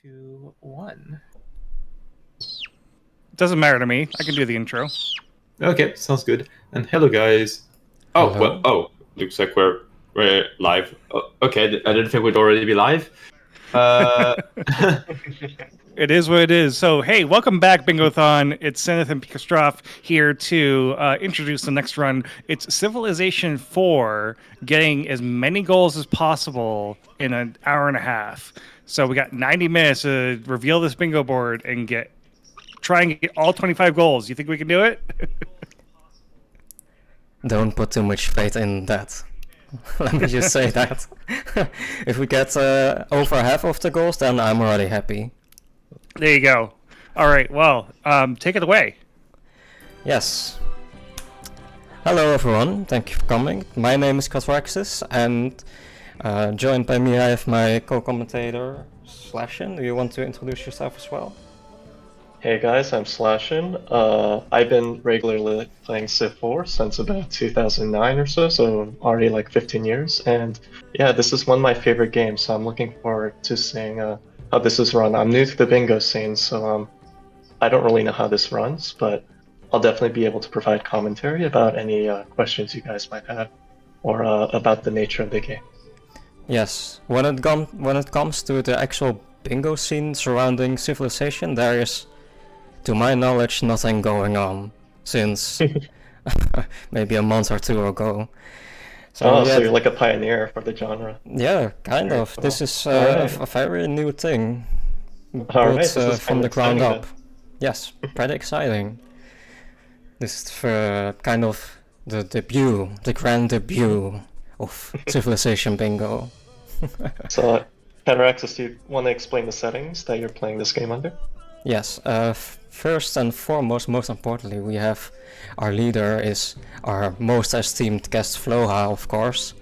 2, 1. Doesn't matter to me. I can do the intro. Okay, sounds good. And hello, guys. Oh, Hello. looks like we're live. Okay, I didn't think we'd already be live. It is what it is. So, hey, welcome back, Bingothon. It's Zenith and Pikastroff here to introduce the next run. It's Civilization 4, getting as many goals as possible in an hour and a half. So we got 90 minutes to reveal this bingo board and try and get all 25 goals. You think we can do it? Don't put too much faith in that. Let me just say that. If we get over half of the goals, then I'm already happy. There you go. All right, well, take it away. Yes. Hello everyone, thank you for coming. My name is cuthraxys, and joined by me I have my co-commentator, Slashin. Do you want to introduce yourself as well? Hey guys, I'm Slashin. I've been regularly playing Civ 4 since about 2009 or so already like 15 years. And yeah, this is one of my favorite games, so I'm looking forward to seeing how this is run. I'm new to the bingo scene, so I don't really know how this runs, but I'll definitely be able to provide commentary about any questions you guys might have, or about the nature of the game. Yes, when it comes to the actual bingo scene surrounding Civilization, there is, to my knowledge, nothing going since maybe a month or two ago. So you're like a pioneer for the genre. Yeah, kind of. Cool. This is Alright. a very new thing, Alright, built this is from kinda the ground exciting up. Yes, pretty exciting. This is kind of the grand debut of Civilization Bingo. So, cuthraxys, do you want to explain the settings that you're playing this game under? Yes, first and foremost, most importantly, we have our leader is our most esteemed guest Floha, of course,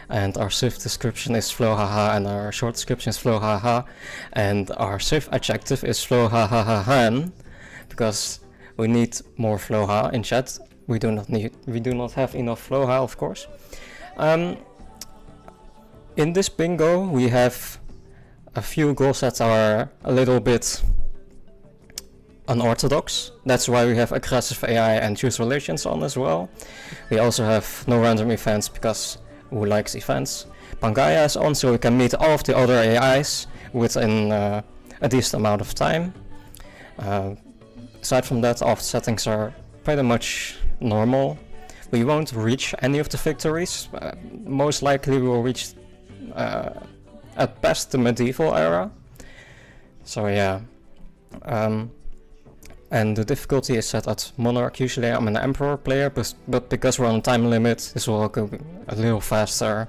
and our Civ description is Flohaha, and our short description is Flohaha, and our Civ adjective is Flohahahan, because we need more Floha in chat. We do not have enough Floha, of course. In this bingo, we have a few goals that are a little bit unorthodox. That's why we have aggressive AI and choose relations on as well. We also have no random events because who likes events? Pangaya is on, so we can meet all of the other AIs within a decent amount of time. Aside from that, all of the settings are pretty much normal. We won't reach any of the victories. Most likely we will reach at best the medieval era. So yeah. And the difficulty is set at Monarch. Usually I'm an Emperor player, but because we're on a time limit, this will go a little faster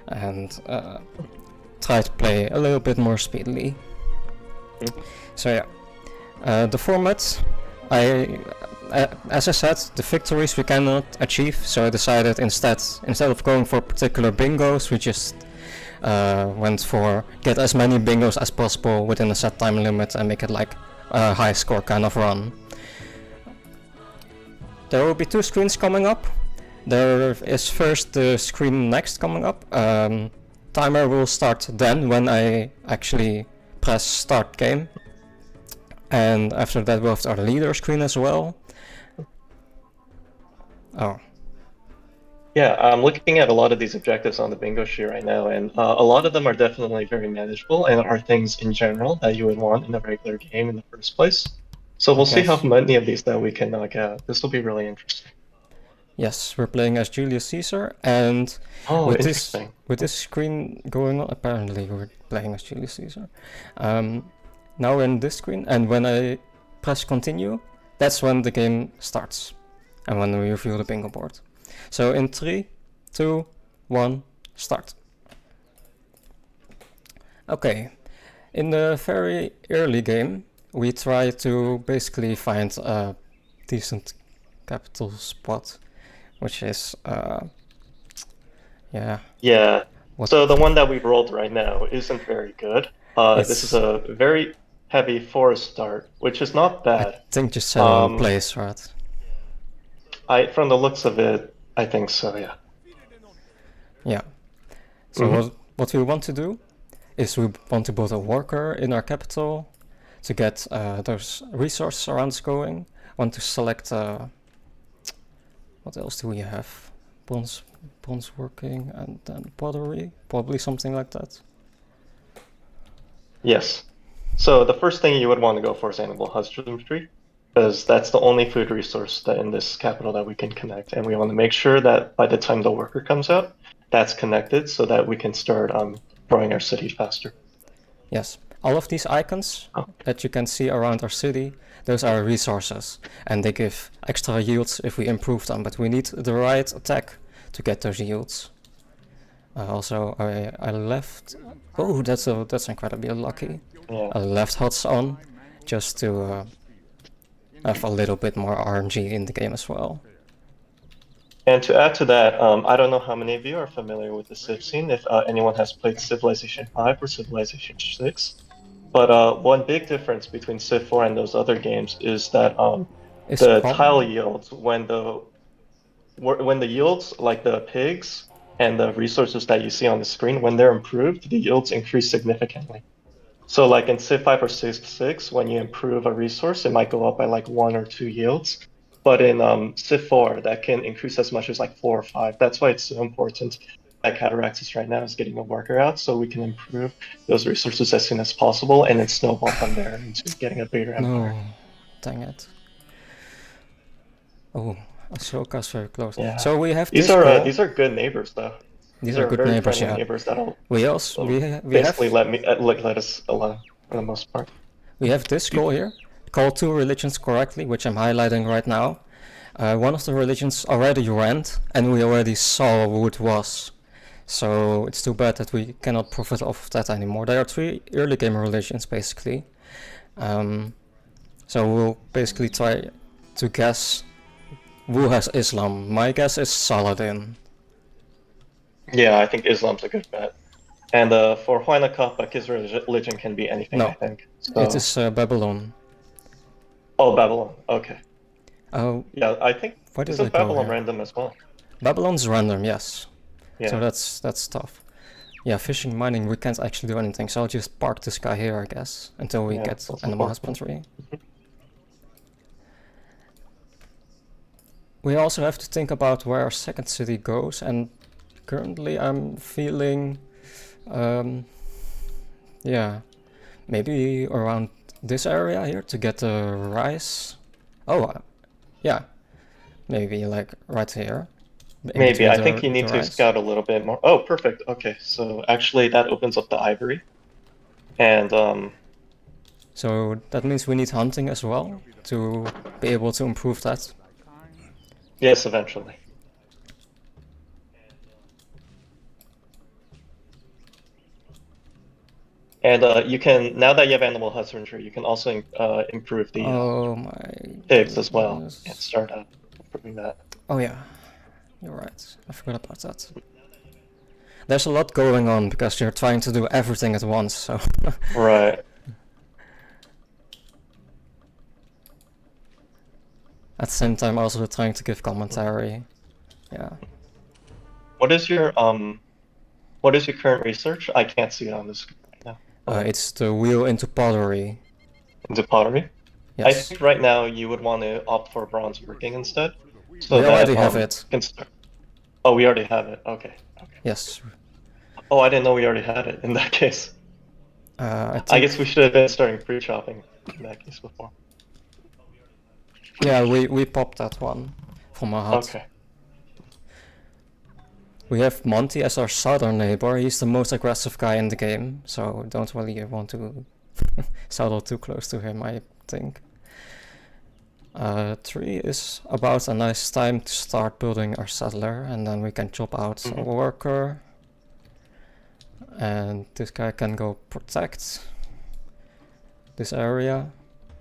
and try to play a little bit more speedily. So yeah, the format, as I said, the victories we cannot achieve, so I decided instead of going for particular bingos, we just went for get as many bingos as possible within a set time limit and make it like a high score kind of run. There will be two screens coming up. There is first the screen next coming up. Timer will start then when I actually press start game. And after that we'll have our leader screen as well. Oh. Yeah, I'm looking at a lot of these objectives on the bingo sheet right now, and a lot of them are definitely very manageable and are things in general that you would want in a regular game in the first place. So we'll see how many of these that we can knock out. This will be really interesting. Yes, we're playing as Julius Caesar, and with this screen going on, apparently we're playing as Julius Caesar. Now we're in this screen, and when I press continue, that's when the game starts, and when we reveal the bingo board. So in 3, 2, 1, start. Okay, in the very early game, we try to basically find a decent capital spot, which is, yeah. Yeah, so the one that we rolled right now isn't very good. This is a very heavy forest start, which is not bad. I think just settle in place, right? From the looks of it, I think so, yeah. Yeah. So what we want to do is we want to build a worker in our capital to get those resources around us going. Want to select what else do we have? Bronze working, and then pottery, probably something like that. Yes. So the first thing you would want to go for is animal husbandry, because that's the only food resource that in this capital that we can connect, and we want to make sure that by the time the worker comes out, that's connected so that we can start growing our city faster. Yes, all of these icons that you can see around our city, those are resources, and they give extra yields if we improve them, but we need the right attack to get those yields. Also, I left... Oh, that's incredibly lucky. Yeah. I left HUDs on, just to have a little bit more RNG in the game as well. And to add to that, I don't know how many of you are familiar with the Civ scene, if anyone has played Civilization 5 or Civilization 6. But one big difference between Civ 4 and those other games is that the tile yields, when the yields, like the pigs and the resources that you see on the screen, when they're improved, the yields increase significantly. So like in Civ 5 or Civ 6, when you improve a resource, it might go up by like 1 or 2 yields. But in Civ 4, that can increase as much as like 4 or 5. That's why it's so important that cuthraxys right now is getting a worker out so we can improve those resources as soon as possible and then snowball from there into getting a bigger empire. No, dang it. Oh, Ahsoka's very close. Yeah. So we have these are good neighbors though. These are good very neighbors, friendly yeah. neighbors that'll We also we basically have let us alone for the most part. we have this goal here. Call 2 religions correctly, which I'm highlighting right now. One of the religions already went, and we already saw who it was. So it's too bad that we cannot profit off of that anymore. There are 3 early game religions, basically. So we'll basically try to guess who has Islam. My guess is Saladin. Yeah, I think Islam's a good bet. And for Huayna Capac, his religion can be anything, No, I think. So... it is Babylon. Oh, Babylon. Okay. Oh, Yeah, I think where did this I is go Babylon here? random as well. Babylon's random, yes. Yeah. So that's tough. Yeah, fishing, mining, we can't actually do anything. So I'll just park this guy here, I guess, until we get animal husbandry. We also have to think about where our second city goes, and currently I'm feeling, yeah, maybe around this area here to get the rice. Oh, yeah, maybe like right here. Maybe, I think you need to scout a little bit more. Oh, perfect. Okay, so actually that opens up the ivory. And so that means we need hunting as well to be able to improve that. Yes, eventually. And you can, now that you have animal husbandry, you can also improve the pigs as well, and start improving that. Oh yeah, you're right. I forgot about that. There's a lot going on because you're trying to do everything at once, so... Right. At the same time also trying to give commentary. Yeah. What is your current research? I can't see it on this screen right now. It's the wheel into pottery. Into pottery? Yes. I think right now you would want to opt for bronze working instead. So we already have it. Oh, we already have it. Okay. Yes. Oh, I didn't know we already had it in that case. I guess we should have been starting pre-chopping in that case before. Yeah, we popped that one from our hut. Okay. We have Monty as our southern neighbor. He's the most aggressive guy in the game, so don't really want to saddle too close to him, I think. 3 is about a nice time to start building our settler, and then we can chop out a worker. And this guy can go protect this area.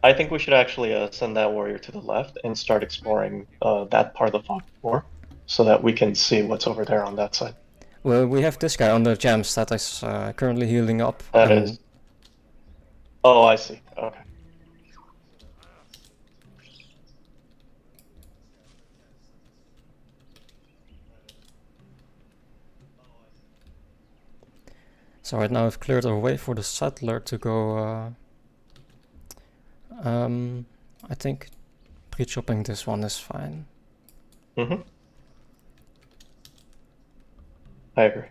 I think we should actually send that warrior to the left and start exploring that part of the fog floor, so that we can see what's over there on that side. Well, we have this guy on the gems that is currently healing up. That is. Oh, I see. Okay. So So right now I've cleared a way for the settler to go. I think pre-chopping this one is fine. Mm-hmm. I agree.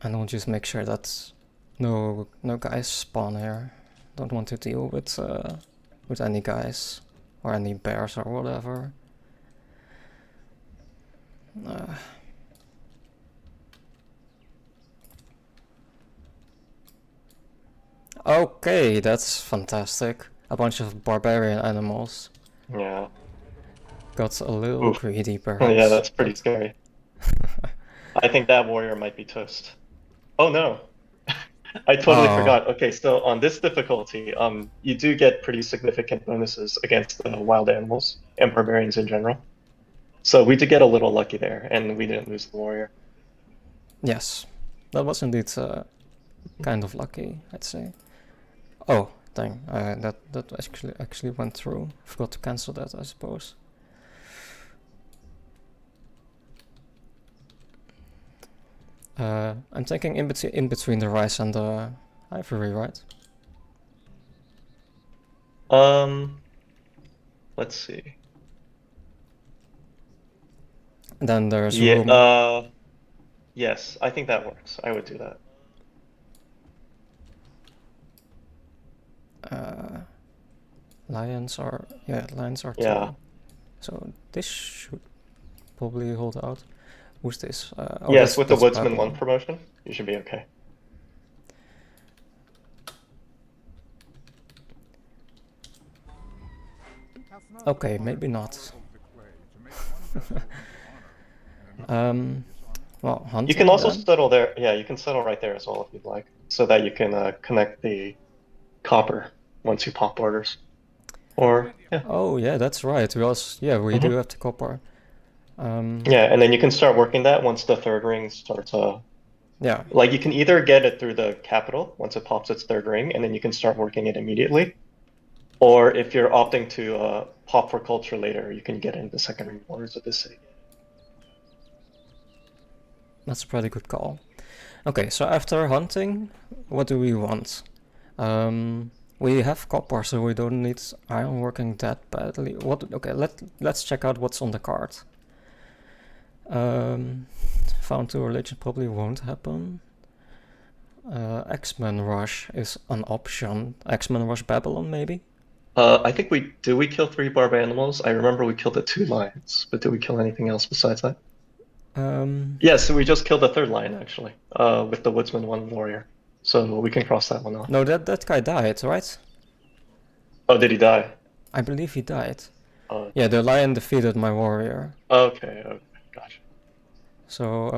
And I'll just make sure that no guys spawn here. Don't want to deal with any guys or any bears or whatever. Okay, that's fantastic. A bunch of barbarian animals. Yeah. Got a little Oof. greedy perhaps. Yeah, that's pretty but- scary. I think that warrior might be toast. Oh no. I totally Oh. forgot. Okay, so on this difficulty, you do get pretty significant bonuses against the wild animals and barbarians in general. So we did get a little lucky there, and we didn't lose the warrior. Yes, that was indeed kind of lucky, I'd say. Oh, dang! That actually went through. Forgot to cancel that, I suppose. I'm thinking in between the rice and the ivory, right? Let's see. Then there's Yeah, room. yes, I think that works. I would do that. Lions are Yeah. 2. So this should probably hold out. Who's this? Oh, Yes, with the that's Woodsman 1 Babylon. promotion, you should be okay. Okay, maybe not. Well, hunting You can also then? settle there. Yeah, you can settle right there as well if you'd like, so that you can connect the copper once you pop borders. Or yeah, Oh yeah, that's right. We do Mhm. have the copper. yeah, and then you can start working that once the third ring starts. Yeah, Like you can either get it through the capital once it pops its third ring, and then you can start working it immediately. Or if you're opting to pop for culture later, you can get in the second ring borders of the city. that's a pretty good call. Okay, so after hunting, what do we want? We have copper, so we don't need iron working that badly. Okay, let's check out what's on the card. Found to religion probably won't happen. X-Men Rush is an option. X-Men Rush Babylon, maybe? I think we kill 3 barb animals? I remember we killed the 2 lions, but did we kill anything else besides that? Yes, so we just killed the 3rd lion actually, with the Woodsman 1 warrior. So we can cross that one off. No, that guy died, right? Oh, did he die? I believe he died. Oh, Yeah, the lion defeated my warrior. okay, gotcha. So,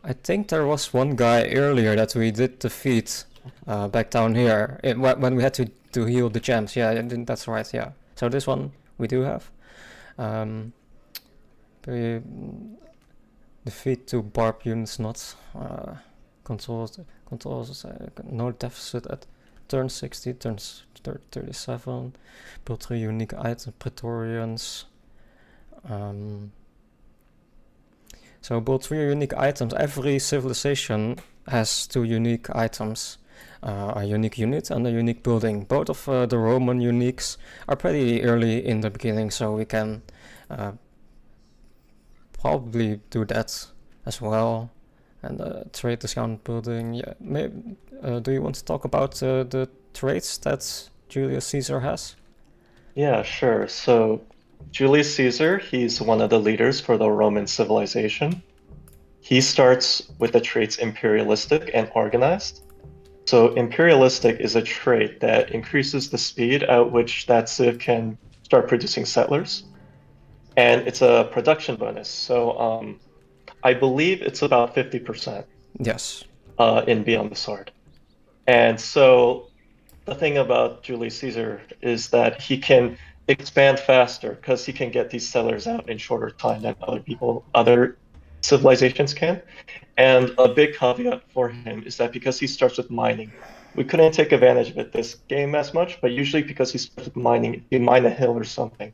I think there was one guy earlier that we did defeat back down here when we had to heal the gems. Yeah, that's right, yeah. So this one we do have. We defeat 2 barb units, not controls no deficit at turn 60, turn 37, build 3 unique items, Praetorians. So build 3 unique items. Every civilization has 2 unique items. A unique unit and a unique building. Both of the Roman uniques are pretty early in the beginning, so we can probably do that as well. And trade discount building. Yeah, maybe. Do you want to talk about the traits that Julius Caesar has? Yeah, sure. So Julius Caesar, he's one of the leaders for the Roman civilization. He starts with the traits imperialistic and organized. So imperialistic is a trait that increases the speed at which that civ can start producing settlers. And it's a production bonus. So I believe it's about 50%. Yes. In Beyond the Sword. And so the thing about Julius Caesar is that he can expand faster because he can get these settlers out in shorter time than other civilizations can. And a big caveat for him is that because he starts with mining, we couldn't take advantage of it this game as much, but usually because he starts with mining, you mine a hill or something.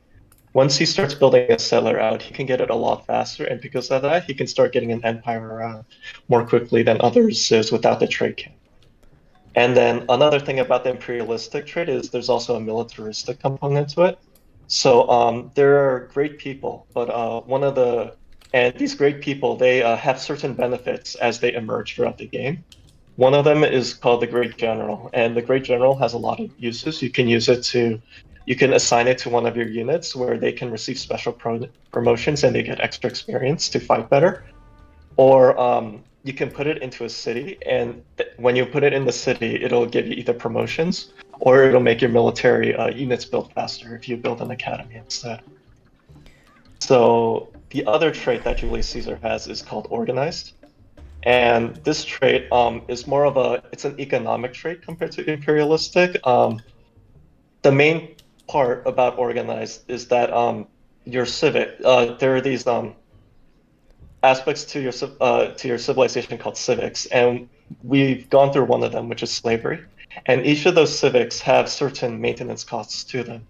once he starts building a settler out, he can get it a lot faster, and because of that, he can start getting an empire around more quickly than other civs without the trade camp. And then another thing about the imperialistic trade is there's also a militaristic component to it. So there are great people, but these great people, they have certain benefits as they emerge throughout the game. One of them is called the Great General, and the Great General has a lot of uses. You can assign it to one of your units where they can receive special promotions and they get extra experience to fight better. Or you can put it into a city, and when you put it in the city, it'll give you either promotions or it'll make your military units build faster if you build an academy instead. So the other trait that Julius Caesar has is called organized. And this trait is more of it's an economic trait compared to imperialistic. The main part about organized is that your civic, there are these aspects to your civilization called civics, and we've gone through one of them, which is slavery. And each of those civics have certain maintenance costs to them.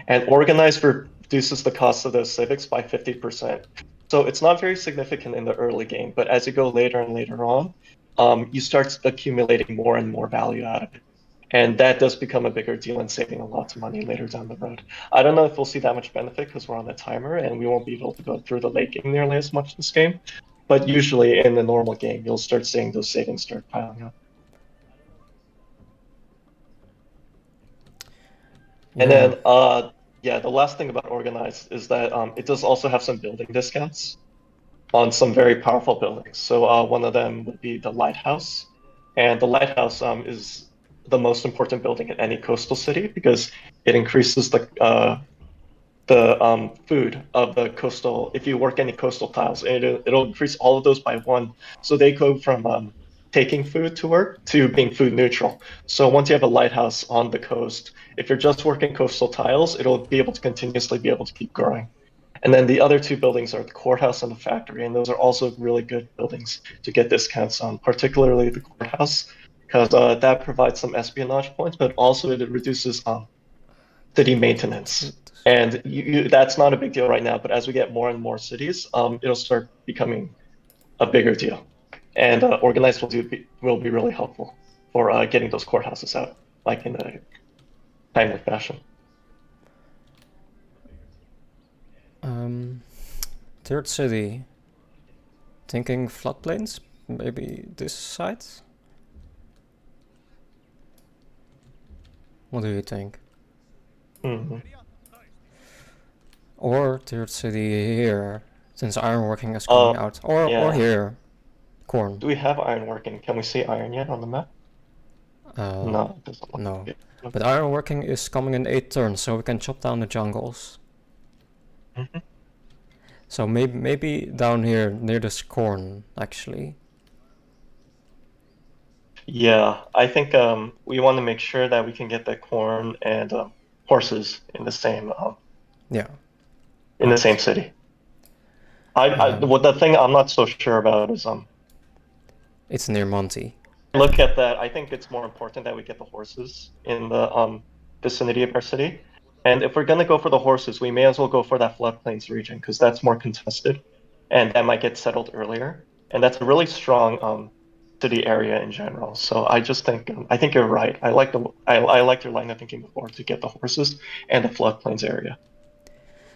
And organized reduces the cost of those civics by 50%. So it's not very significant in the early game, but as you go later and later on, you start accumulating more and more value out of it. And that does become a bigger deal and saving a lot of money later down the road. I don't know if we'll see that much benefit because we're on a timer and we won't be able to go through the late game nearly as much this game. But usually in the normal game, you'll start seeing those savings start piling up. And then, the last thing about organized is that it does also have some building discounts on some very powerful buildings. So one of them would be the lighthouse, and the lighthouse is the most important building in any coastal city because it increases the food of the coastal. If you work any coastal tiles, it'll increase all of those by one. So they go from taking food to work to being food neutral. So once you have a lighthouse on the coast, if you're just working coastal tiles, it'll be able to continuously be able to keep growing. And then the other two buildings are the courthouse and the factory, and those are also really good buildings to get discounts on, particularly the courthouse, because that provides some espionage points, but also it reduces city maintenance. And that's not a big deal right now, but as we get more and more cities, it'll start becoming a bigger deal. And organized will be really helpful for getting those courthouses out, like in a timely fashion. Third city. Thinking floodplains? Maybe this side? What do you think? Mm-hmm. Or third city here, since ironworking is coming out. Or here, corn. Do we have ironworking? Can we see iron yet on the map? No, it doesn't look No. like it. But ironworking is coming in 8 turns, so we can chop down the jungles. Mm-hmm. So maybe down here near this corn, actually. Yeah, I think we want to make sure that we can get the corn and horses in the same same city. The thing I'm not so sure about is it's near Monty. look at that. I think it's more important that we get the horses in the vicinity of our city. And if we're gonna go for the horses, we may as well go for that floodplains region because that's more contested, and that might get settled earlier. And that's a really strong city area in general. So I just think I think you're right. I liked your line of thinking before to get the horses and the floodplains area.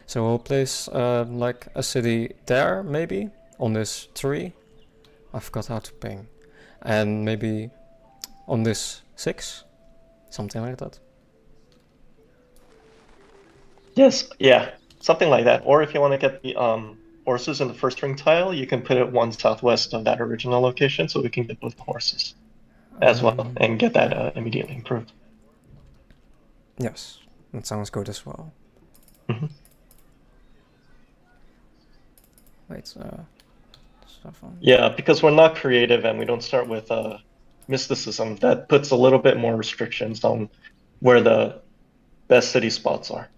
So we'll place like a city there, maybe on this tree. I forgot how to ping, and maybe on this 6, something like that. Yes, yeah, something like that. Or if you want to get the horses in the first ring tile, you can put it one southwest of that original location, so we can get both the horses as well and get that immediately improved. Yes, that sounds good as well. Mm-hmm. Wait, stuff on. Yeah, because we're not creative and we don't start with mysticism, that puts a little bit more restrictions on where the best city spots are.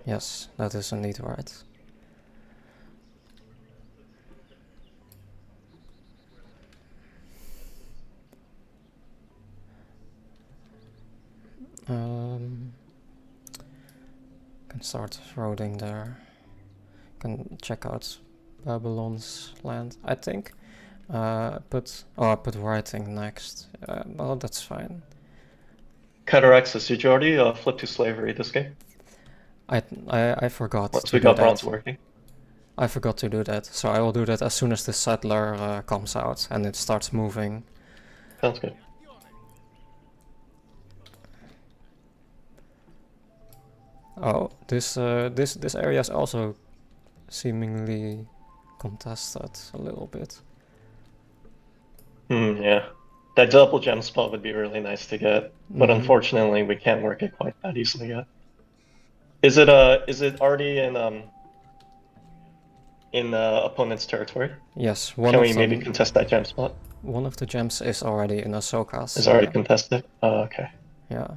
Yes, that is indeed right. Can start roading there. Can check out Babylon's land, I think. I put writing next. Well, that's fine. Cuthraxys, did you already flip to slavery this game? I forgot Once to we do got that. bronze working. I forgot to do that, so I will do that as soon as the settler comes out and it starts moving. Sounds good. Oh, this area is also seemingly contested a little bit. Yeah. That double gem spot would be really nice to get, but unfortunately we can't work it quite that easily yet. Is it already in opponent's territory? Yes, Can we maybe contest that gem spot? one of the gems is already in Ahsoka's. Is already contested? Okay. Yeah.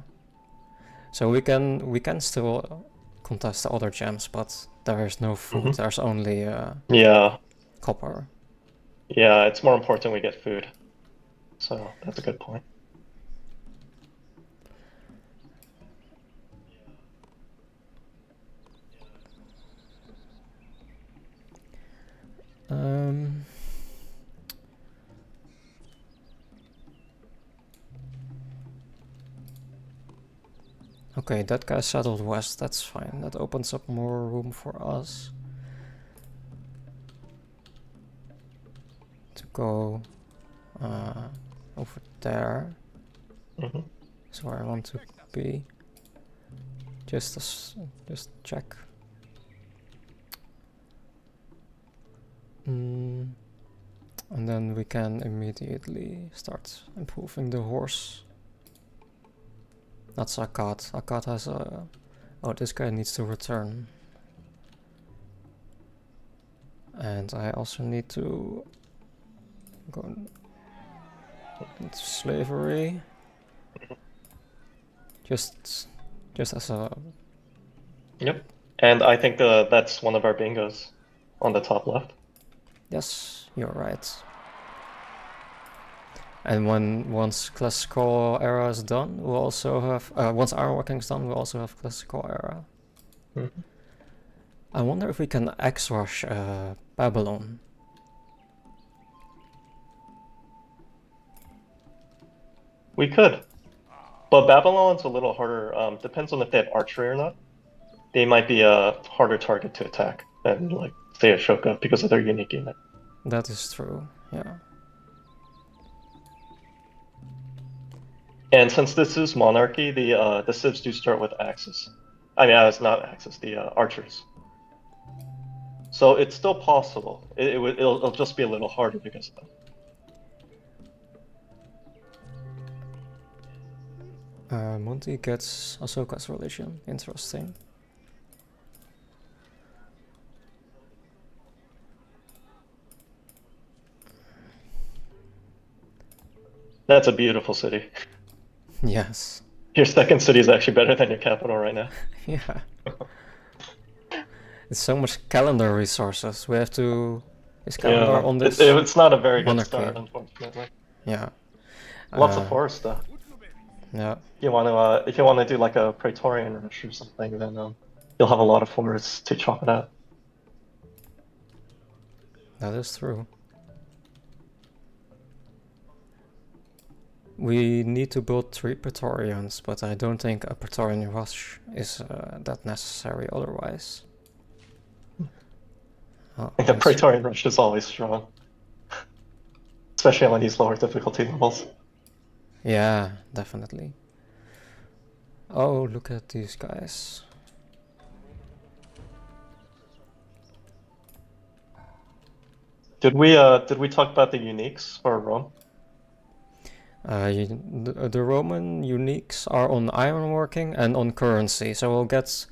So we can still contest the other gems, but there is no food. There's only Yeah. copper. Yeah, it's more important we get food. So that's a good point. Okay, that guy settled west, that's fine. That opens up more room for us to go over there. That's where I want to be. Just check. And then we can immediately start improving the horse. That's Akkad. Akkad has a... Oh, this guy needs to return. And I also need to go into slavery. Just as a... Yep. And I think that's one of our bingos on the top left. Yes, you're right. And once classical era is done, we'll also have once ironworking is done, we'll also have classical era. I wonder if we can X-rush Babylon. We could, but Babylon's a little harder. Depends on if they have archery or not. They might be a harder target to attack than, like, say, Ashoka because of their unique unit. That is true. Yeah. And since this is monarchy, the civs do start with axes. I mean, it's not axes, the archers. So it's still possible. It'll just be a little harder because of that. Monty gets Ahsoka's religion. Interesting. That's a beautiful city. Yes. Your second city is actually better than your capital right now. Yeah. It's so much calendar resources. We have to... Is calendar on this? It's not a very good monarchy. start, unfortunately. Yeah. Lots of forest though. Yeah. If you want to do like a Praetorian rush or something, then you'll have a lot of forests to chop it out. That is true. We need to build 3 Praetorians, but I don't think a Praetorian rush is that necessary otherwise. I think the Praetorian rush is always strong. Especially on these lower difficulty levels. Yeah, definitely. Oh, look at these guys. Did we talk about the uniques for Rome? The Roman uniques are on ironworking and on currency, so we'll get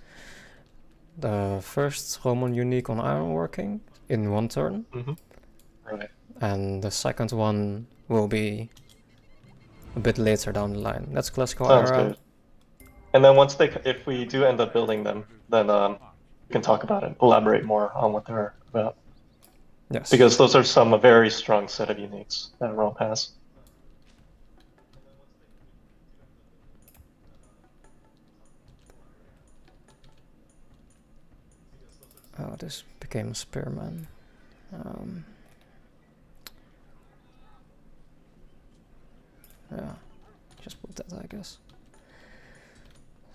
the first Roman unique on ironworking in 1 turn. Right. And the second one will be a bit later down the line. That's classical Sounds era. good. And then if we do end up building them, then we can talk about it, elaborate more on what they're about. Yes. Because those are some very strong set of uniques that Rome has. Oh, this became a spearman. Yeah, just put that, I guess.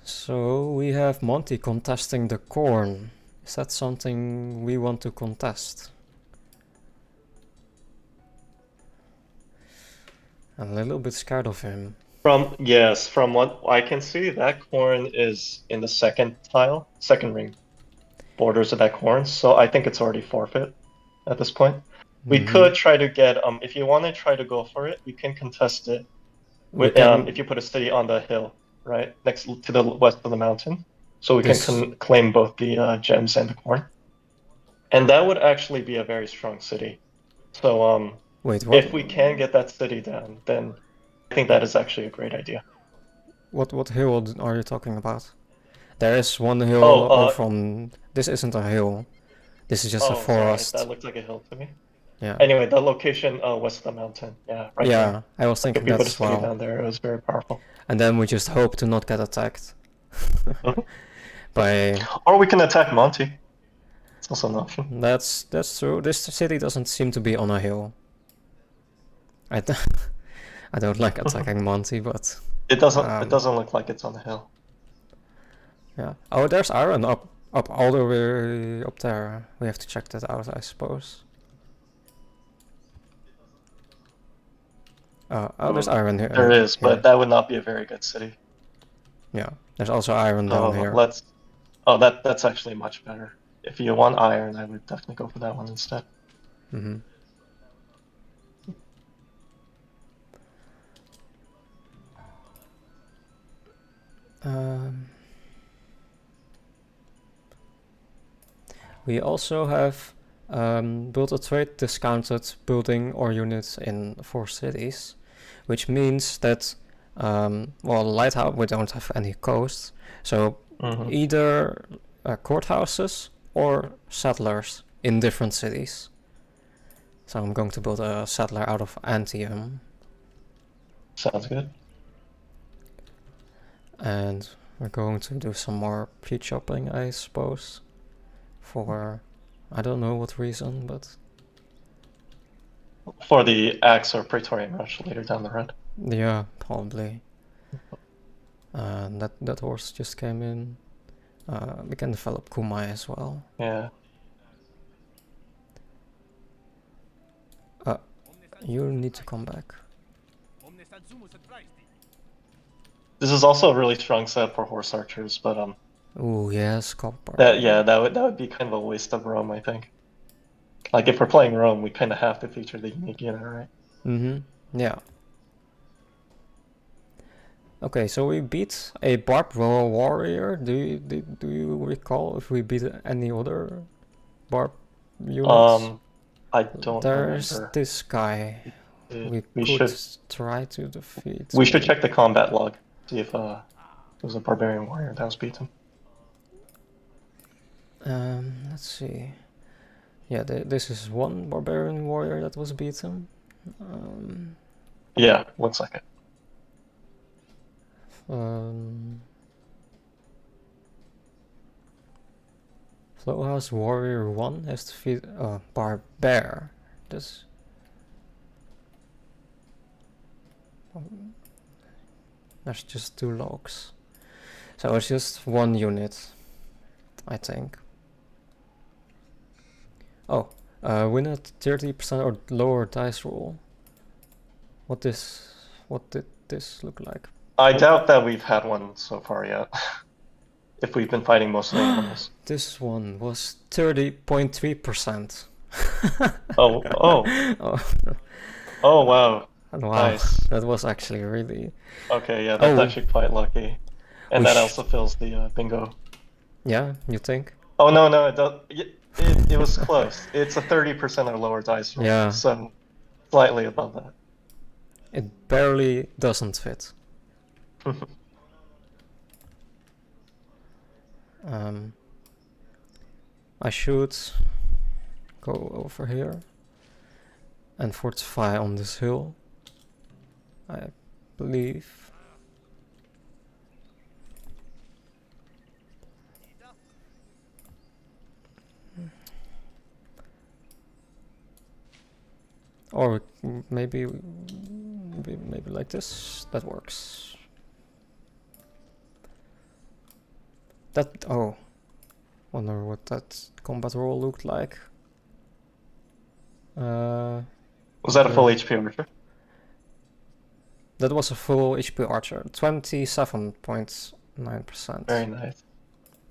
So we have Monty contesting the corn. Is that something we want to contest? I'm a little bit scared of him. From what I can see, that corn is in the second tile, second ring borders of that corn. So I think it's already forfeit at this point. We could try to get if you want to try to go for it, we can contest it We with can. if you put a city on the hill, right next to the west of the mountain, so we This. can claim both the gems and the corn, and that would actually be a very strong city. So Wait, what? if we can get that city down, then I think that is actually a great idea. What hill are you talking about? There is one hill Oh, from. This isn't a hill. This is just a oh, sorry, forest. that looked like a hill to me. Yeah. Anyway, the location west of the mountain, yeah, right Yeah, there. I was Like if thinking we that put a as city well. down there, it was very powerful. And then we just hope to not get attacked. Mhm. By. Or we can attack Monty. It's also an option. That's true. This city doesn't seem to be on a hill. I don't like attacking Monty, but It doesn't look like it's on the hill. yeah. Oh, there's iron up all the way up there. We have to check that out, I suppose. There's iron here. There is, here. but that would not be a very good city. Yeah, there's also iron down here. That's actually much better. If you want iron, I would definitely go for that one instead. Mm-hmm. We also have built a trade discounted building or units in 4 cities, which means that lighthouse, we don't have any coast, so either courthouses or settlers in different cities. So I'm going to build a settler out of Antium. Sounds good. And we're going to do some more pre-chopping, I suppose. For I don't know what reason, but For the Axe or Praetorian Rush later down the road. yeah, probably. That horse just came in. We can develop Kumai as well. Yeah. You need to come back. This is also a really strong set for horse archers, but Ooh, yes, copper. that would be kind of a waste of Rome, I think. Like if we're playing Rome, we kind of have to feature the unique unit, right? Mm-hmm. Yeah. Okay, so we beat a barbed warrior. Do you recall if we beat any other barbed units? I don't There's remember. this guy. We could try to defeat. We should check the combat log, see if it was a barbarian warrior that was beaten. Let's see. Yeah, this is one barbarian warrior that was beaten. Yeah, 1 second. Flowhouse Warrior 1 has defeated Barbear. This. There's just 2 logs. So it's just 1 unit, I think. Oh, win at 30% or lower dice roll. What did this look like? I doubt that we've had one so far yet. If we've been fighting mostly animals. This one was 30.3%. Oh wow. Wow, nice. That was actually really... Okay, yeah, that's actually quite lucky. And that also fills the bingo. Yeah, you think? Oh no, it does. It was close. It's a 30% or lower dice roll. Yeah. So slightly above that. It barely doesn't fit. I should go over here and fortify on this hill, I believe. Or maybe like this. That works. That wonder what that combat roll looked like. Was that a full HP archer? That was a full HP archer, 27.9%. Very nice.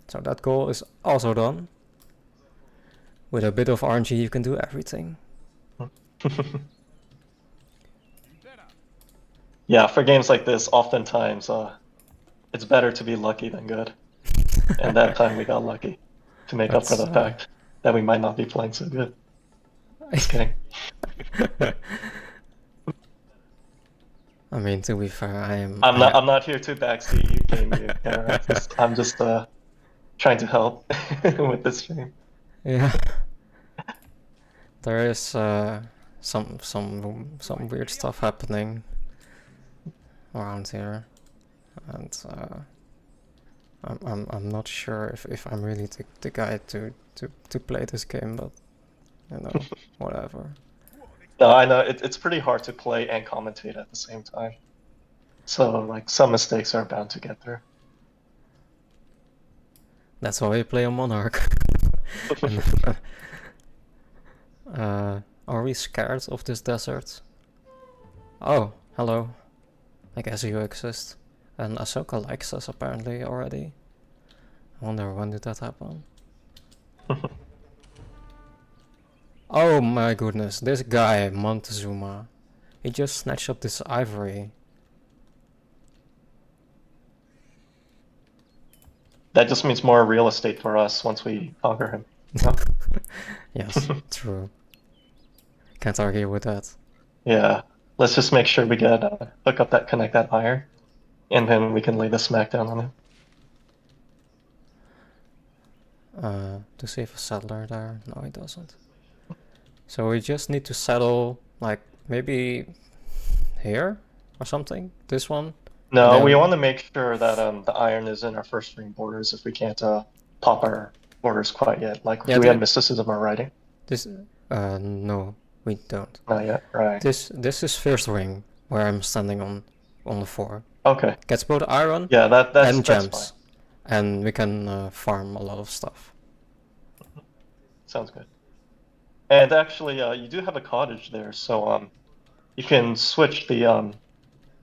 So that goal is also done. With a bit of RNG, you can do everything. Yeah, for games like this, oftentimes it's better to be lucky than good. And that time we got lucky to make up for the fact that we might not be playing so good. Just kidding. I mean, to be fair, I'm not here to backseat you, game you. I'm just trying to help with this stream. Yeah. There is some weird stuff happening around here, and I'm not sure if I'm really the guy to play this game, but you know, whatever. No, I know it's pretty hard to play and commentate at the same time. So like some mistakes are bound to get through. That's why we play a monarch. Are we scared of this desert? Oh, hello. I guess you exist. And Ahsoka likes us apparently already. I wonder when did that happen? Oh my goodness, this guy, Montezuma. He just snatched up this ivory. That just means more real estate for us once we conquer him. No? Yes, true. Can't argue with that. Yeah, let's just make sure we get connect that iron, and then we can lay the smackdown on him. To see if a settler there? No, he doesn't. So we just need to settle, like, maybe here or something? This one? No, we want to make sure that the iron is in our first ring borders if we can't pop our borders quite yet. Like, Yeah, do we have mysticism or writing? This, no, we don't. Not yet, right. This is first ring, where I'm standing on the 4. Okay. Gets both iron Yeah, that's and gems. fine. And we can farm a lot of stuff. Sounds good. And actually, you do have a cottage there, so you can switch the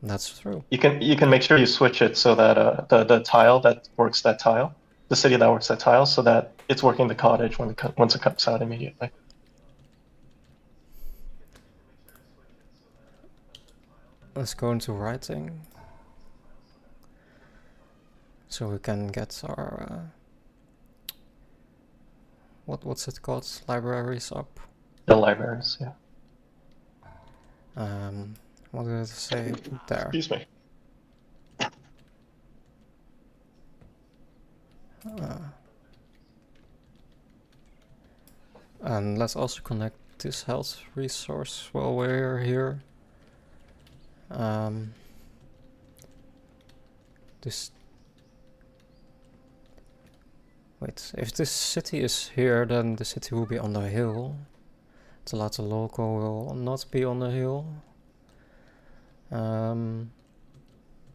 That's true. You can make sure you switch it so that the tile that works that tile, the city that works that tile, so that it's working the cottage once it comes out immediately. Let's go into writing. So we can get our what's it called? Libraries up. The libraries, yeah. What did I say there? Excuse me. And let's also connect this health resource while we're here. Wait, if this city is here, then the city will be on the hill. The latter local will not be on the hill.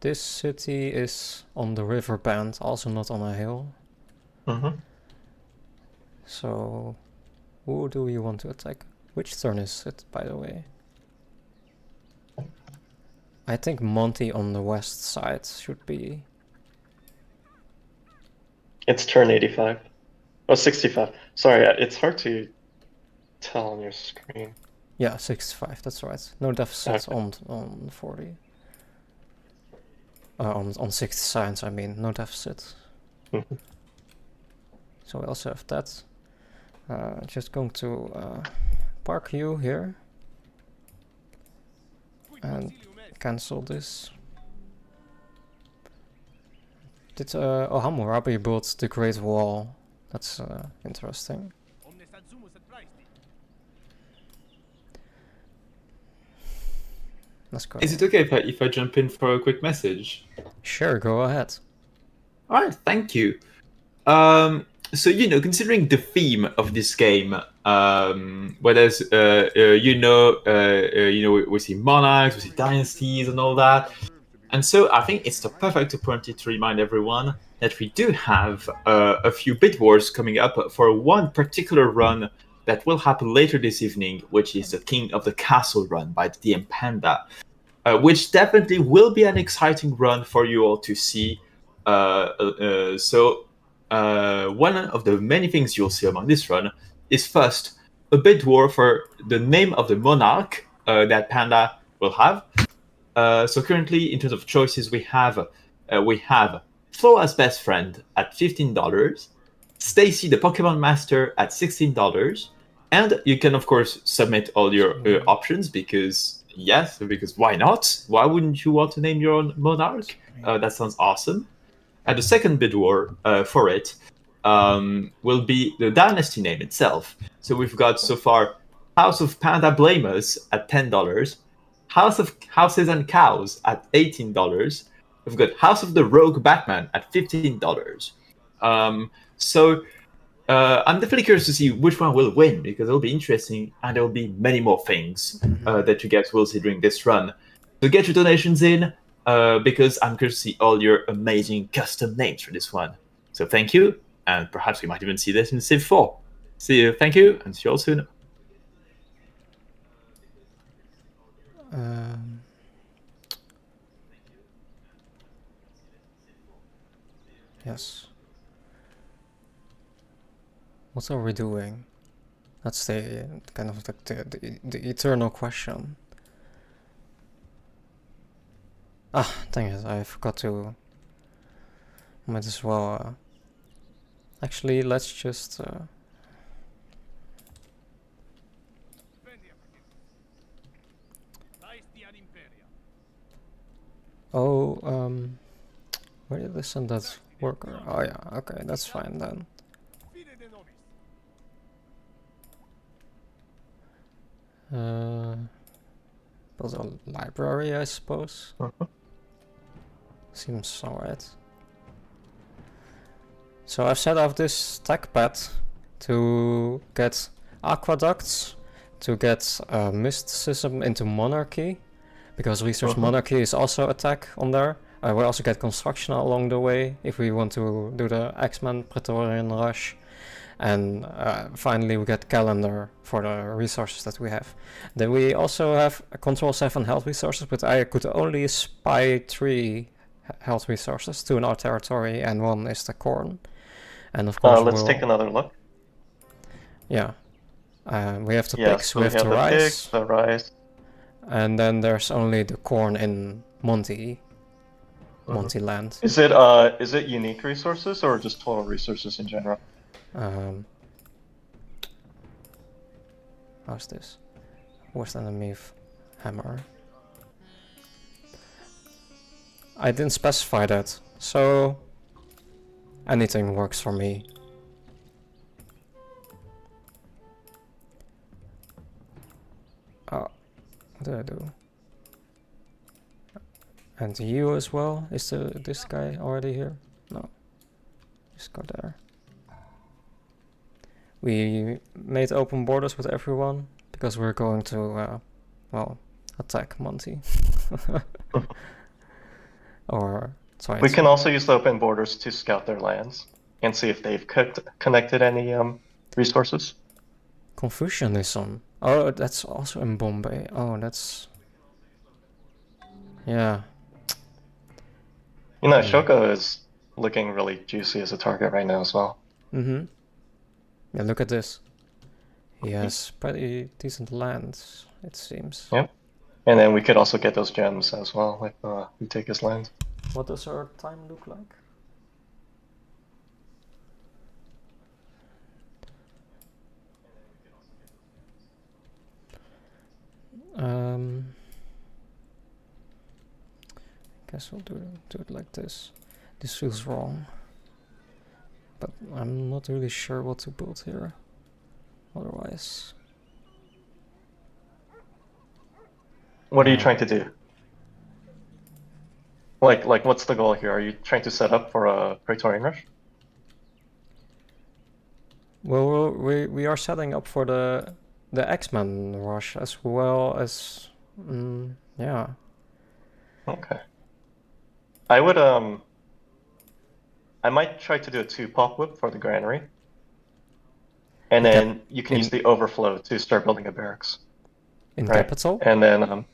This city is on the river band, also not on a hill. Mm-hmm. So, who do we want to attack? Which turn is it, by the way? I think Monty on the west side should be. It's turn 85. Oh, 65. Sorry, it's hard to tell on your screen. Yeah, 65, that's right. No deficits Okay. on 40. On 60 science, I mean, no deficit. So we also have that. Just going to park you here. And cancel this. Did Hammurabi build the Great Wall? That's interesting. Let's go. Is it okay if I jump in for a quick message? Sure, go ahead. All right, thank you. So considering the theme of this game, whereas we see monarchs, we see dynasties, and all that, and so I think it's the perfect opportunity to remind everyone that we do have a few bit wars coming up for one particular run that will happen later this evening, which is the King of the Castle run by the DM Panda, which definitely will be an exciting run for you all to see. One of the many things you'll see among this run is first a bit war for the name of the monarch that Panda will have. So currently, in terms of choices, we have Flora's best friend at $15, Stacy the Pokemon Master at $16, and you can of course submit all your options because why not? Why wouldn't you want to name your own monarch? That sounds awesome. And the second bid war for it will be the dynasty name itself. So we've got so far House of Panda Blameless at $10, House of Houses and Cows at $18. We've got House of the Rogue Batman at $15. I'm definitely curious to see which one will win because it'll be interesting and there will be many more things that you guys will see during this run. So get your donations in because I'm curious to see all your amazing custom names for this one. So thank you, and perhaps we might even see this in Civ 4. See you, thank you, and see you all soon. Yes. What are we doing? That's the kind of the eternal question. Ah, dang it! I forgot to. Might as well. Actually, let's just. Where did they send that worker? Oh yeah, okay, that's fine then. Build a library, I suppose. Seems alright. So I've set up this tech pad to get aqueducts, to get mysticism into monarchy, because research monarchy is also a tech on there. We also get construction along the way if we want to do the X-Men Praetorian Rush. And finally we get calendar for the resources that we have. Then we also have control 7 health resources, but I could only spy 3 health resources, 2 in our territory and 1 is the corn. And of course let's take another look. Yeah. We have the Yes, pigs, so we have the rice. the rice. And then there's only the corn in Monty land. Is it unique resources or just total resources in general? How's this? Worst enemy hammer. I didn't specify that, so anything works for me. Oh, what did I do? And you as well? Is this guy already here? No. Just go there. We made open borders with everyone because we're going to, attack Monty. Or try. We can also use the open borders to scout their lands and see if they've connected any resources. Confucianism. Oh, that's also in Bombay. Oh, that's. Yeah. You know, Shoko is looking really juicy as a target right now as well. Mm-hmm. Yeah, look at this. He has pretty decent lands, it seems. Yep. And then we could also get those gems as well if we take his land. What does our time look like? Guess we'll do it like this. This feels wrong, but I'm not really sure what to build here. Otherwise, what are you trying to do? Like, what's the goal here? Are you trying to set up for a Praetorian Rush? Well, we are setting up for the X-Men rush as well as yeah. Okay. I would I might try to do a 2-pop whip for the granary. And In cap then you can in use the overflow to start building a barracks. in Right. capital? And then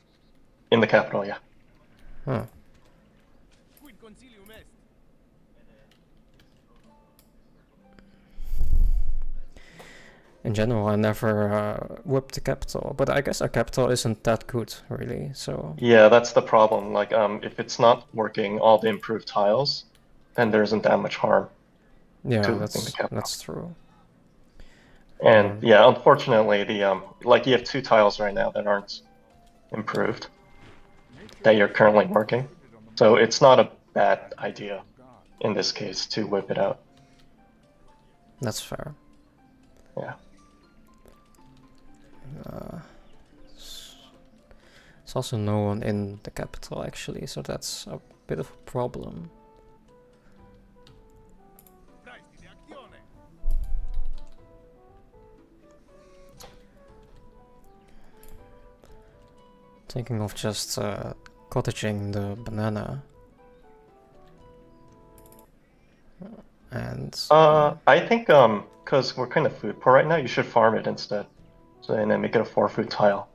in the capital, yeah. Huh. In general, I never whipped the capital, but I guess our capital isn't that good, really. So Yeah, that's the problem. Like if it's not working all the improved tiles, then there isn't that much harm yeah, to whipping the capital. that's true. And yeah, unfortunately, the like you have 2 tiles right now that aren't improved that you're currently working. So it's not a bad idea in this case to whip it out. That's fair. Yeah. There's also no one in the capital actually, so that's a bit of a problem. Thinking of just cottaging the banana. And I think because we're kind of food poor right now, you should farm it instead. So and then make it a 4-food tile.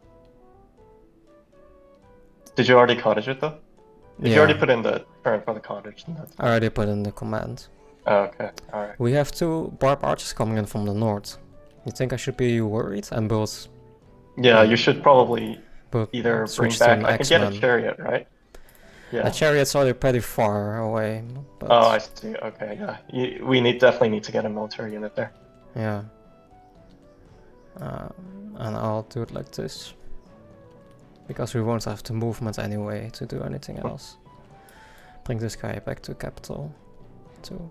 Did you already cottage it though? If you already put in the turn for the cottage, then that's I already put in the command. oh, okay. Alright. We have 2 barb archers coming in from the north. You think I should be worried and build Yeah, you should probably either bring switch to back an I can get a X-Men? chariot, right? The Yeah. chariot's already pretty far away, but Oh, I see. Okay, yeah. We definitely need to get a military unit there. yeah. And I'll do it like this. Because we won't have the movement anyway to do anything else. Bring this guy back to capital to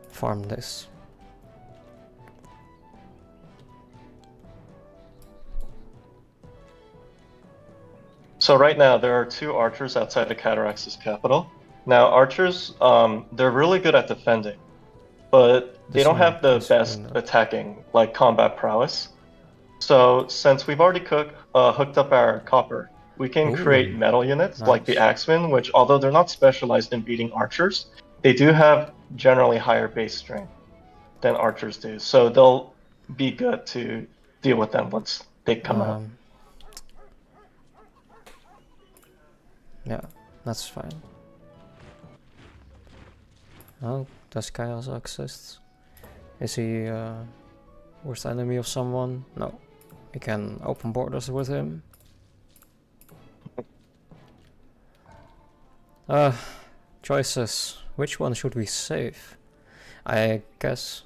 farm this. So right now there are 2 archers outside the Cataracts' capital. Now archers, they're really good at defending, but they don't have the best attacking, like combat prowess. So since we've already hooked up our copper, we can create metal units like the Axemen, which although they're not specialized in beating archers, they do have generally higher base strength than archers do. So they'll be good to deal with them once they come out. Yeah, that's fine. Oh, this guy also exists. Is he worst enemy of someone? No. We can open borders with him. Choices. Which one should we save? I guess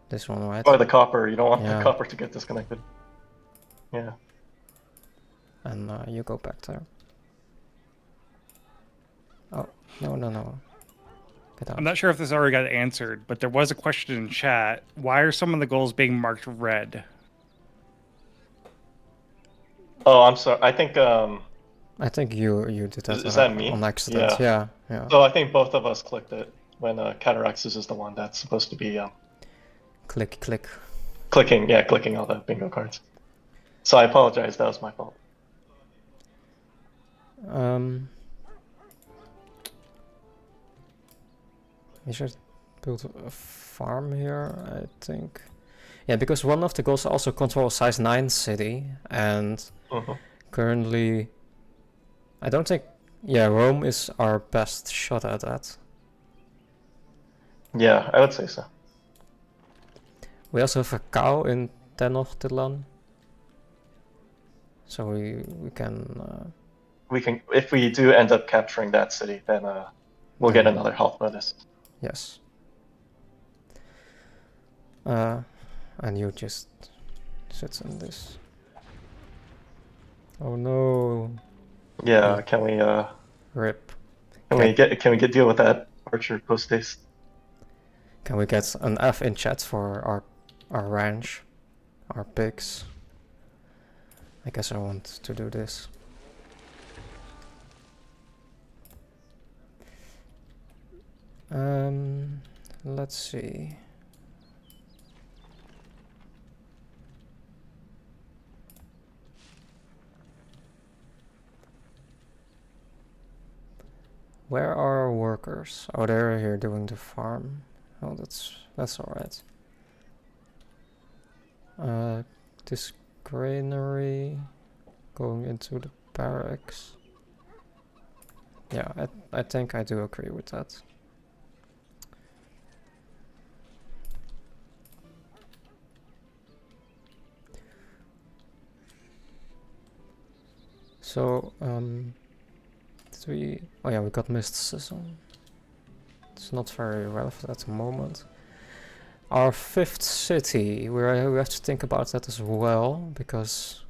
this one, right? Or the copper. You don't want the copper to get disconnected. Yeah. And you go back there. Oh, no. Get out. I'm not sure if this already got answered, but there was a question in chat. Why are some of the goals being marked red? Oh, I'm sorry. I think you did that. Is that me? On accident? Yeah. So I think both of us clicked it when Cataracts is the one that's supposed to be click. clicking all the bingo cards. So I apologize. That was my fault. We should build a farm here, I think. Yeah, because one of the goals also controls size 9 city, and currently, I don't think. Yeah, Rome is our best shot at that. Yeah, I would say so. We also have a cow in Tenochtitlan, so we can. We can, if we do end up capturing that city, then we'll get another health bonus. Yes. And you just sit in this. Oh no. Yeah, can we rip? Can we get deal with that archer post haste? Can we get an F in chat for our ranch, our pigs? I guess I want to do this. Let's see. Where are our workers? Oh, they're here doing the farm. Oh, that's alright. This granary going into the barracks. Yeah, I think I do agree with that. So, did we... Oh yeah, we got mysticism. It's not very relevant at the moment. Our 5th city, we have to think about that as well, because...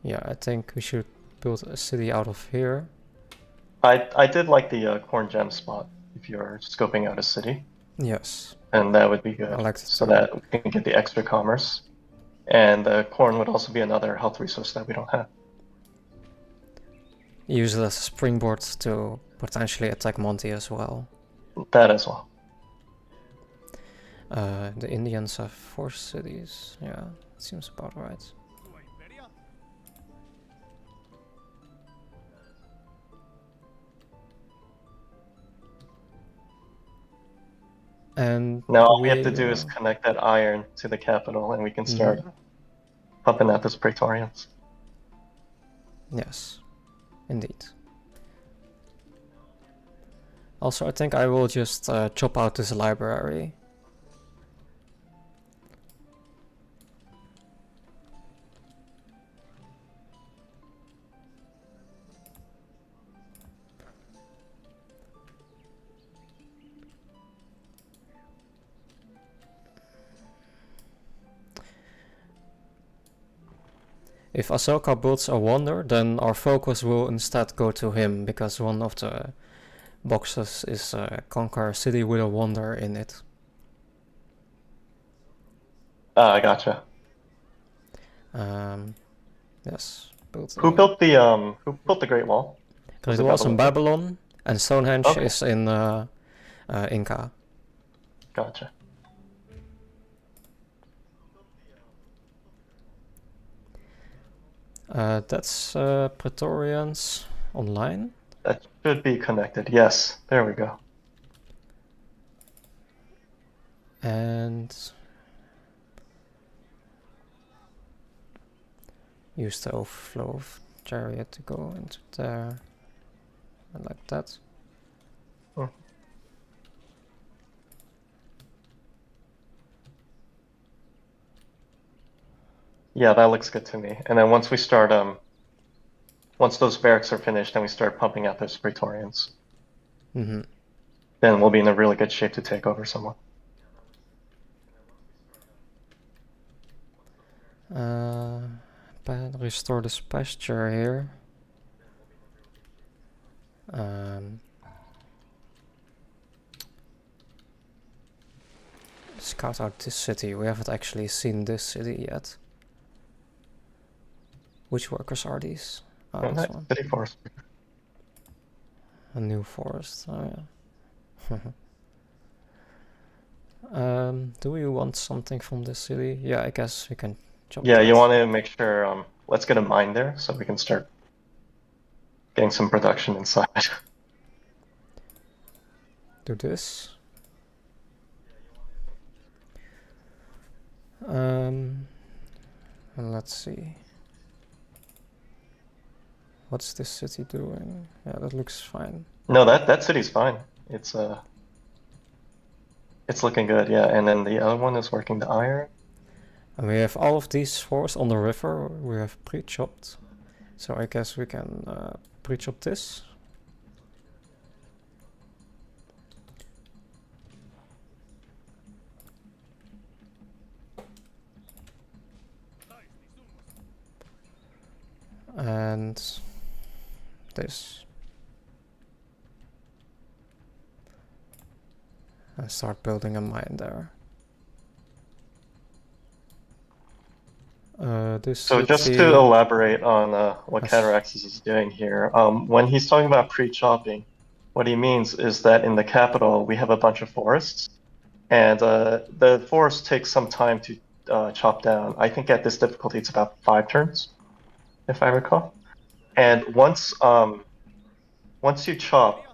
Yeah, I think we should build a city out of here. I did like the corn gem spot if you're scoping out a city, Yes, and that would be I good, liked it so too. that we can get the extra commerce. And the corn would also be another health resource that we don't have. Use it as a springboard to potentially attack Monty as well. That as well. The Indians have 4 cities. Yeah, seems about right. And Now all we have to do is uh, connect that iron to the capital, and we can start pumping out those Praetorians. Yes, indeed. Also, I think I will just chop out this library. If Ahsoka builds a wonder, then our focus will instead go to him, because one of the boxes is Conquer a City with a Wonder in it. I gotcha. Yes. Who built the Great Wall? Great Walls in Babylon, and Stonehenge Okay. is in Inca. Gotcha. That's Praetorians online. That should be connected. Yes, there we go. And use the overflow of chariot to go into there. And like that. Yeah, that looks good to me. And then once we start, once those barracks are finished and we start pumping out those Praetorians, Mm-hmm. then we'll be in a really good shape to take over someone. Restore this pasture here. Scout out this city. We haven't actually seen this city yet. Which workers are these? Oh, this Nice. one. City forest. A new forest. Oh yeah. Do we want something from this city? Yeah, I guess we can jump. Yeah, you want to make sure. Let's get a mine there so we can start getting some production inside. Do this. And let's see. What's this city doing? Yeah, that looks fine. No, that city's fine. It's looking good. Yeah, and then the other one is working the iron. And we have all of these forests on the river. We have pre-chopped, so I guess we can pre-chop this. And this. And start building a mine there. So just to elaborate on what Cuthraxys is doing here, when he's talking about pre-chopping, what he means is that in the capital we have a bunch of forests, and the forest takes some time to chop down. I think at this difficulty it's about 5 turns, if I recall. And once once you chop,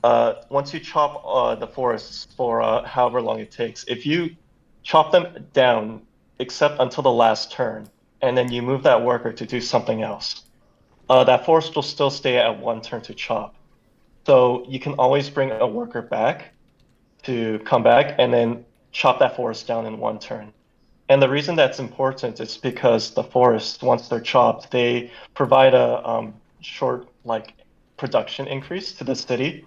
the forests for however long it takes, if you chop them down, except until the last turn, and then you move that worker to do something else, that forest will still stay at 1 turn to chop. So you can always bring a worker back to come back and then chop that forest down in 1 turn. And the reason that's important is because the forests, once they're chopped, they provide a short production increase to the city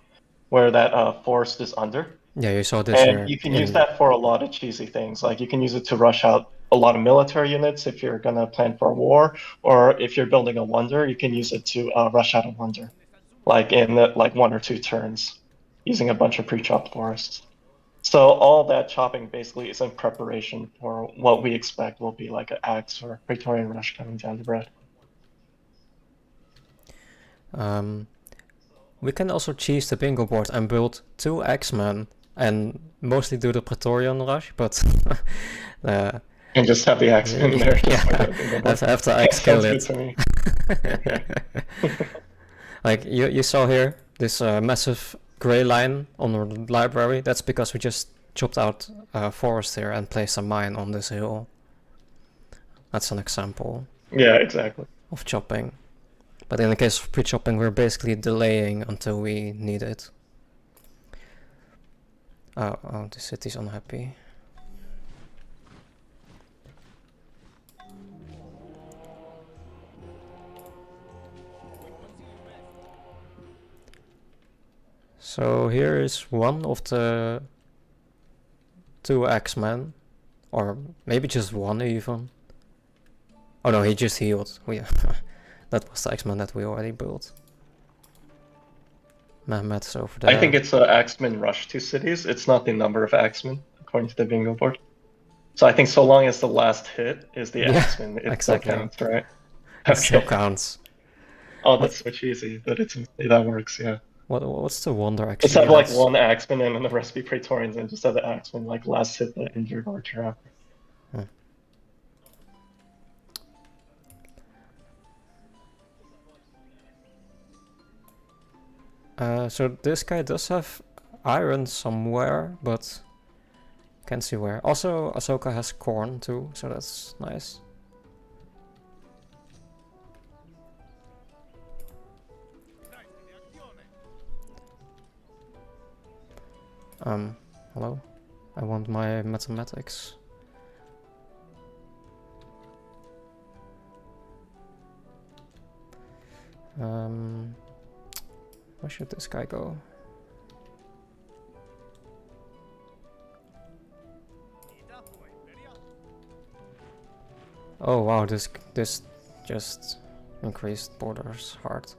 where that forest is under. Yeah, you saw this And here you can use in that for a lot of cheesy things. Like you can use it to rush out a lot of military units if you're gonna plan for a war, or if you're building a wonder, you can use it to rush out a wonder, like in 1 or 2 turns, using a bunch of pre-chopped forests. So all that chopping basically is in preparation for what we expect will be like an axe or Praetorian rush coming down the road. We can also cheese the bingo board and build 2 X-Men and mostly do the Praetorian rush, but And just have the axe in there. Just yeah, like a bingo board. have the X kill Sounds it. good to me. Okay. Like you saw here, this massive gray line on the library, that's because we just chopped out a forest here and placed a mine on this hill. That's an example Yeah, exactly. of chopping. But in the case of pre-chopping, we're basically delaying until we need it. Oh, the city's unhappy. So here is one of the 2 X-Men, or maybe just one even. Oh no, he just healed. That was the X-Men that we already built. Mehmet's over there. I think it's Axemen rush to cities. It's not the number of Axemen, according to the bingo board. So I think so long as the last hit is the Yeah, Axemen, it exactly. still counts, right? It still counts. Oh, that's so cheesy, but that works, yeah. What's the wonder actually? Just have like one Axeman and then the rest be Praetorians, and just have the Axeman like last hit the injured archer after. So this guy does have iron somewhere, but can't see where. Also, Ahsoka has corn too, so that's nice. Hello? I want my mathematics. Where should this guy go? Oh wow, this just increased borders hard.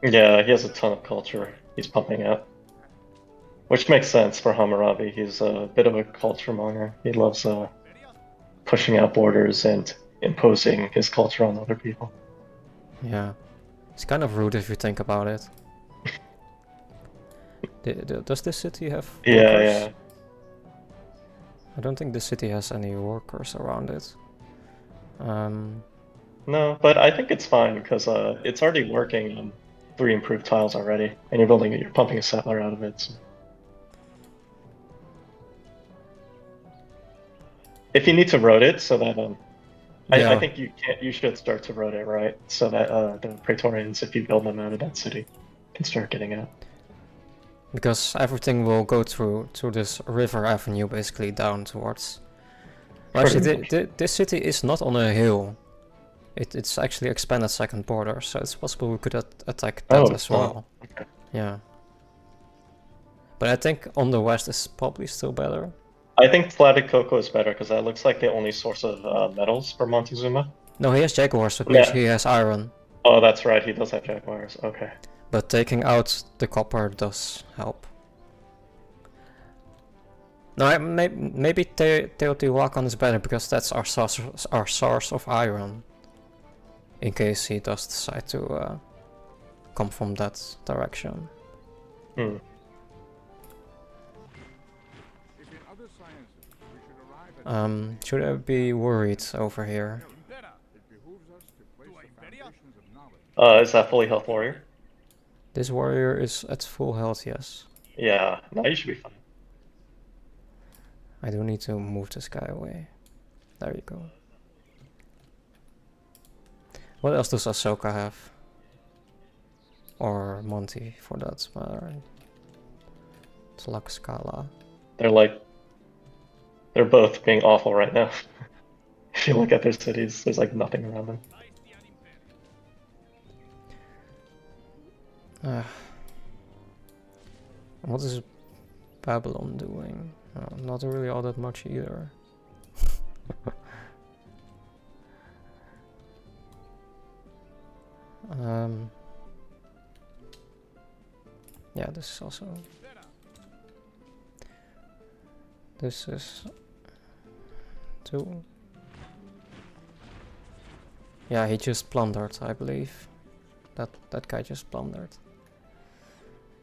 Yeah, he has a ton of culture he's pumping out. Which makes sense for Hammurabi. He's a bit of a culture monger. He loves pushing out borders and imposing his culture on other people. Yeah, it's kind of rude if you think about it. Does this city have workers? Yeah. I don't think this city has any workers around it. No, but I think it's fine because it's already working on 3 improved tiles already, and you're pumping a settler out of it. So. If you need to road it, so that I think you should start to road it, right? So that the Praetorians, if you build them out of that city, can start getting out. Because everything will go through this river avenue, basically down towards. Well, actually, this city is not on a hill. It's actually expanded second border, so it's possible we could attack that as well. Okay. Yeah. But I think on the west is probably still better. I think flatted cocoa is better because that looks like the only source of metals for Montezuma. No, he has jaguars, which means he has iron. Oh, that's right, he does have jaguars. Okay. But taking out the copper does help. No, maybe Teotihuacan is better because that's our source of iron. In case he does decide to come from that direction. Should I be worried over here? Is that fully health warrior? This warrior is at full health, yes. Yeah, now you should be fine. I do need to move this guy away. There you go. What else does Ahsoka have? Or Monty, for that matter. Tlaxcala. They're both being awful right now. If you look at their cities, there's like nothing around them. What is Babylon doing? Not really all that much either. Yeah, this is also... This is... 2. Yeah, he just plundered, I believe. That guy just plundered.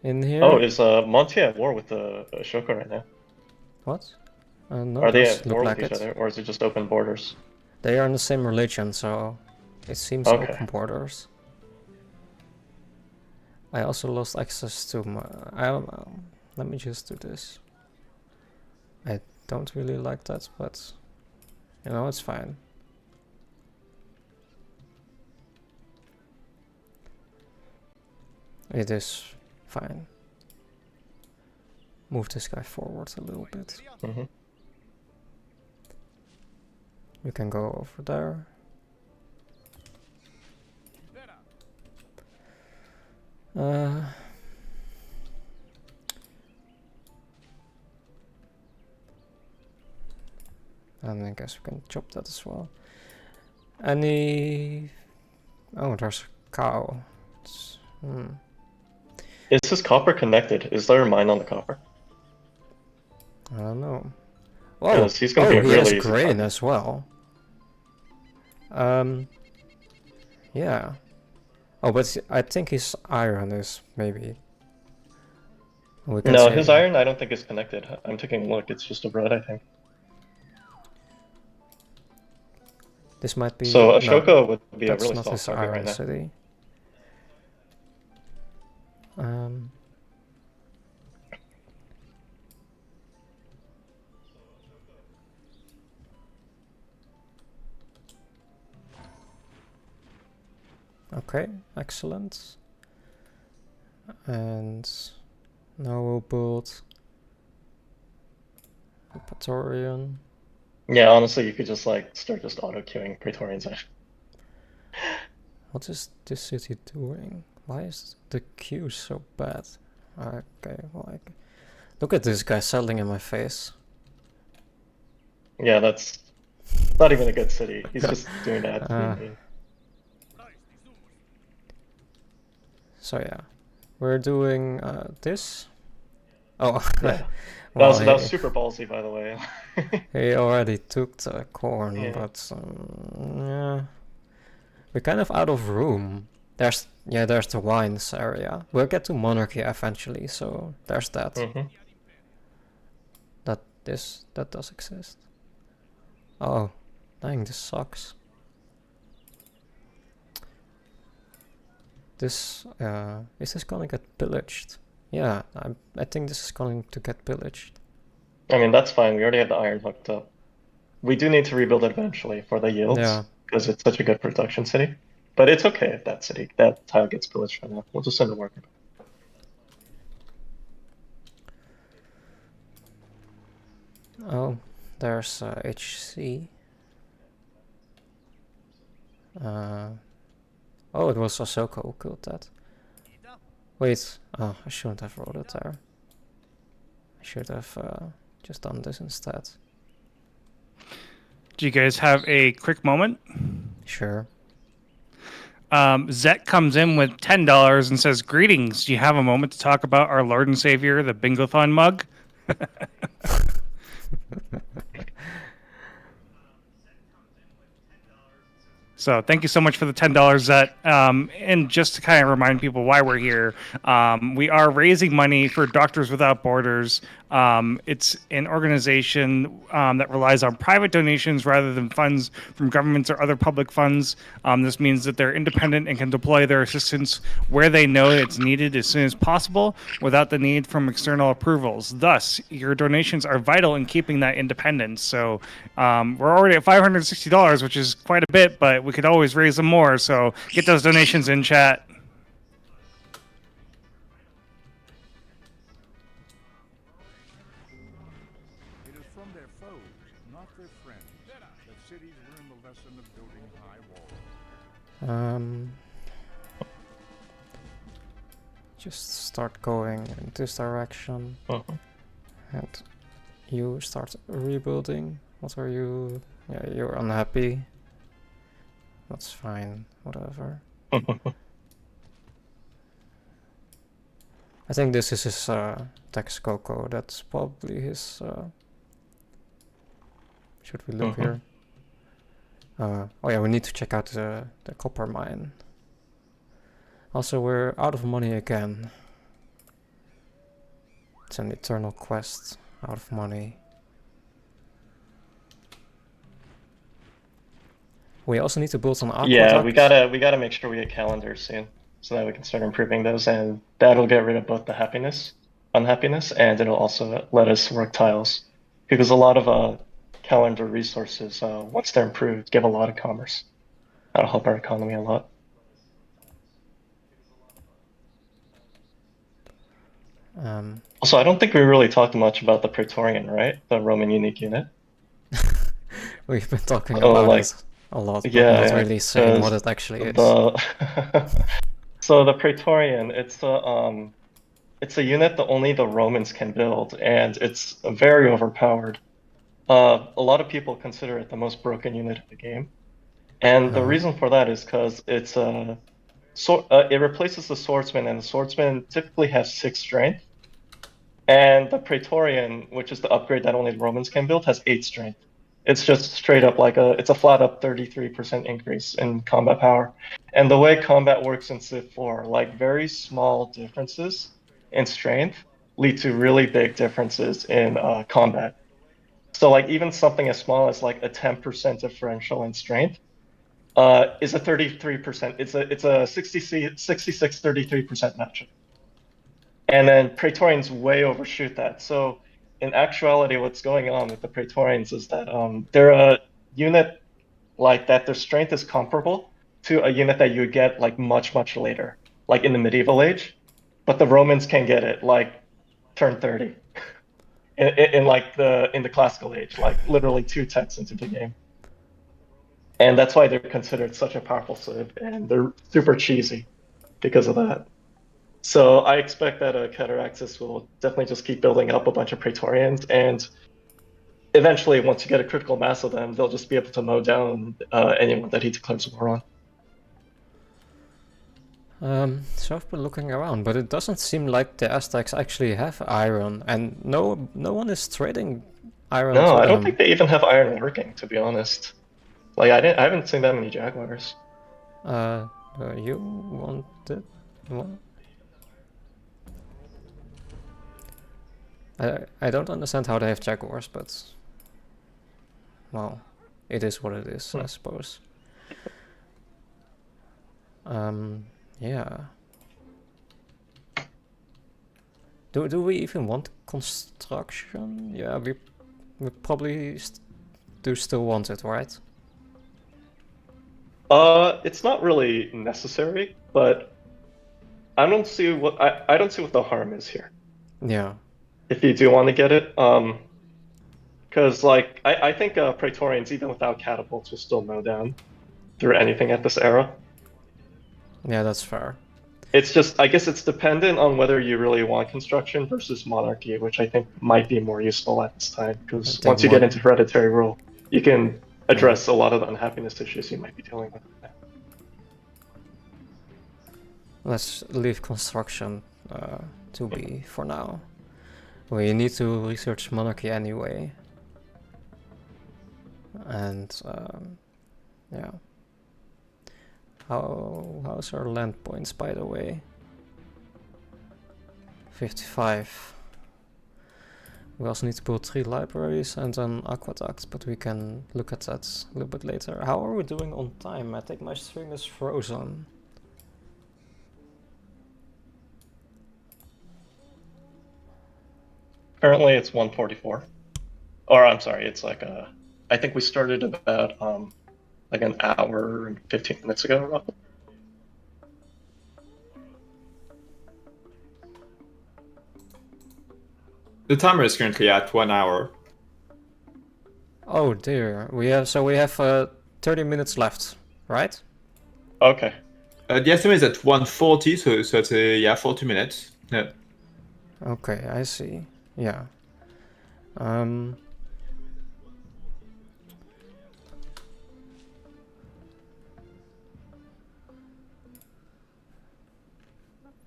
In here... Oh, is Monty at war with Ashoka right now? What? No, Are they does at look war like with each it. other, or is it just open borders? They are in the same religion, so it seems Okay. open borders. I also lost access to my... let me just do this. I don't really like that, but... You know, it's fine. It is fine. Move this guy forward a little bit. Mm-hmm. We can go over there. And I guess we can chop that as well. Any... Oh, there's a cow. Is this copper connected? Is there a mine on the copper? I don't know. Oh, Because he's gonna be a he really has easy grain target. as well. Yeah. Oh, but I think his iron is maybe... We can No, say his iron I don't think is connected. I'm taking a look, it's just a bread, I think. this might be... So no, Ashoka would be a that's really not soft his target iron right now. city. Okay, excellent. And now we'll build a Praetorian. Yeah, honestly, you could just like start just auto queuing Praetorians out. What is this city doing? Why is the queue so bad? Okay, like... Look at this guy settling in my face. Yeah, that's not even a good city. He's just doing that. to be mean. So yeah, we're doing this. Oh, Yeah. well, that was super ballsy, by the way. he already took the corn, Yeah. but yeah, we're kind of out of room. There's the wines area. We'll get to monarchy eventually, so there's that. Mm-hmm. That does exist. Oh, dang, this sucks. This is this gonna get pillaged? Yeah, I think this is going to get pillaged. I mean, that's fine. We already have the iron hooked up. We do need to rebuild it eventually for the yields, Yeah. because it's such a good production city. But it's okay if that tile gets pillaged for now. We'll just send a worker. Oh, there's HC. Oh, it was Ahsoka who killed that. Wait, oh, I shouldn't have rolled it there. I should have just done this instead. Do you guys have a quick moment? Sure. Zet comes in with $10 and says, "Greetings. Do you have a moment to talk about our Lord and Savior, the Bingothon mug?" So thank you so much for the $10, Zet. And just to kind of remind people why we're here, we are raising money for Doctors Without Borders. It's an organization that relies on private donations rather than funds from governments or other public funds. This means that they're independent and can deploy their assistance where they know it's needed as soon as possible without the need from external approvals. Thus, your donations are vital in keeping that independence. So we're already at $560, which is quite a bit, but we could always raise them more. So get those donations in, chat. It is from their foes, not their friends, that cities learn the lesson of building high walls. Just start going in this direction, and you start rebuilding. What are you? Yeah, you're unhappy. That's fine. Whatever. I think this is his Texcoco. That's probably his. Should we look here? Oh yeah, we need to check out the copper mine. Also, we're out of money again. It's an eternal quest. Out of money. We also need to build an aqueduct. Yeah, we gotta make sure we get calendars soon, so that we can start improving those, and that'll get rid of both the unhappiness, and it'll also let us work tiles, because a lot of calendar resources, once they're improved, give a lot of commerce. That'll help our economy a lot. Also, I don't think we really talked much about the Praetorian, right? The Roman unique unit. We've been talking about it a lot, but not really saying what it actually is. So the Praetorian, it's a unit that only the Romans can build, and it's very overpowered. A lot of people consider it the most broken unit of the game, and the reason for that is because it's it replaces the swordsman, and the swordsman typically has 6 strength, and the Praetorian, which is the upgrade that only the Romans can build, has 8 strength. It's just straight up it's a flat up 33% increase in combat power. And the way combat works in Civ 4, like very small differences in strength lead to really big differences in combat. So like even something as small as like a 10% differential in strength is a 33%. It's a 66, 33% matchup. And then Praetorians way overshoot that. So in actuality, what's going on with the Praetorians is that they're a unit like that. Their strength is comparable to a unit that you would get like much later, like in the medieval age, but the Romans can get it like turn 30 in the classical age, like literally 2 techs into the game. And that's why they're considered such a powerful civ, and they're super cheesy because of that. So I expect that cuthraxys will definitely just keep building up a bunch of Praetorians, and eventually, once you get a critical mass of them, they'll just be able to mow down anyone that he declares war on. So I've been looking around, but it doesn't seem like the Aztecs actually have iron, and no one is trading iron. No, I don't think they even have iron working, to be honest. Like I haven't seen that many jaguars. You wanted one? I don't understand how they have jaguars, but well, it is what it is, I suppose. Yeah. Do we even want construction? Yeah, we probably do still want it, right? It's not really necessary, but I don't see what the harm is here. Yeah. If you do want to get it, because like I think Praetorians, even without catapults, will still mow down through anything at this era. Yeah, that's fair. It's just, I guess it's dependent on whether you really want construction versus monarchy, which I think might be more useful at this time, because once you get into hereditary rule, you can address a lot of the unhappiness issues you might be dealing with. Let's leave construction to be for now. We need to research monarchy anyway. And yeah. How's our land points, by the way? 55. We also need to build 3 libraries and an aqueduct, but we can look at that a little bit later. How are we doing on time? I think my stream is frozen. Currently, it's 1:44. Or I'm sorry, it's like I think we started about like an hour and 15 minutes ago, roughly. The timer is currently at 1 hour. Oh dear, we have 30 minutes left, right? Okay. The estimate is at 1:40, so it's 40 minutes. Yeah. Okay, I see. Yeah.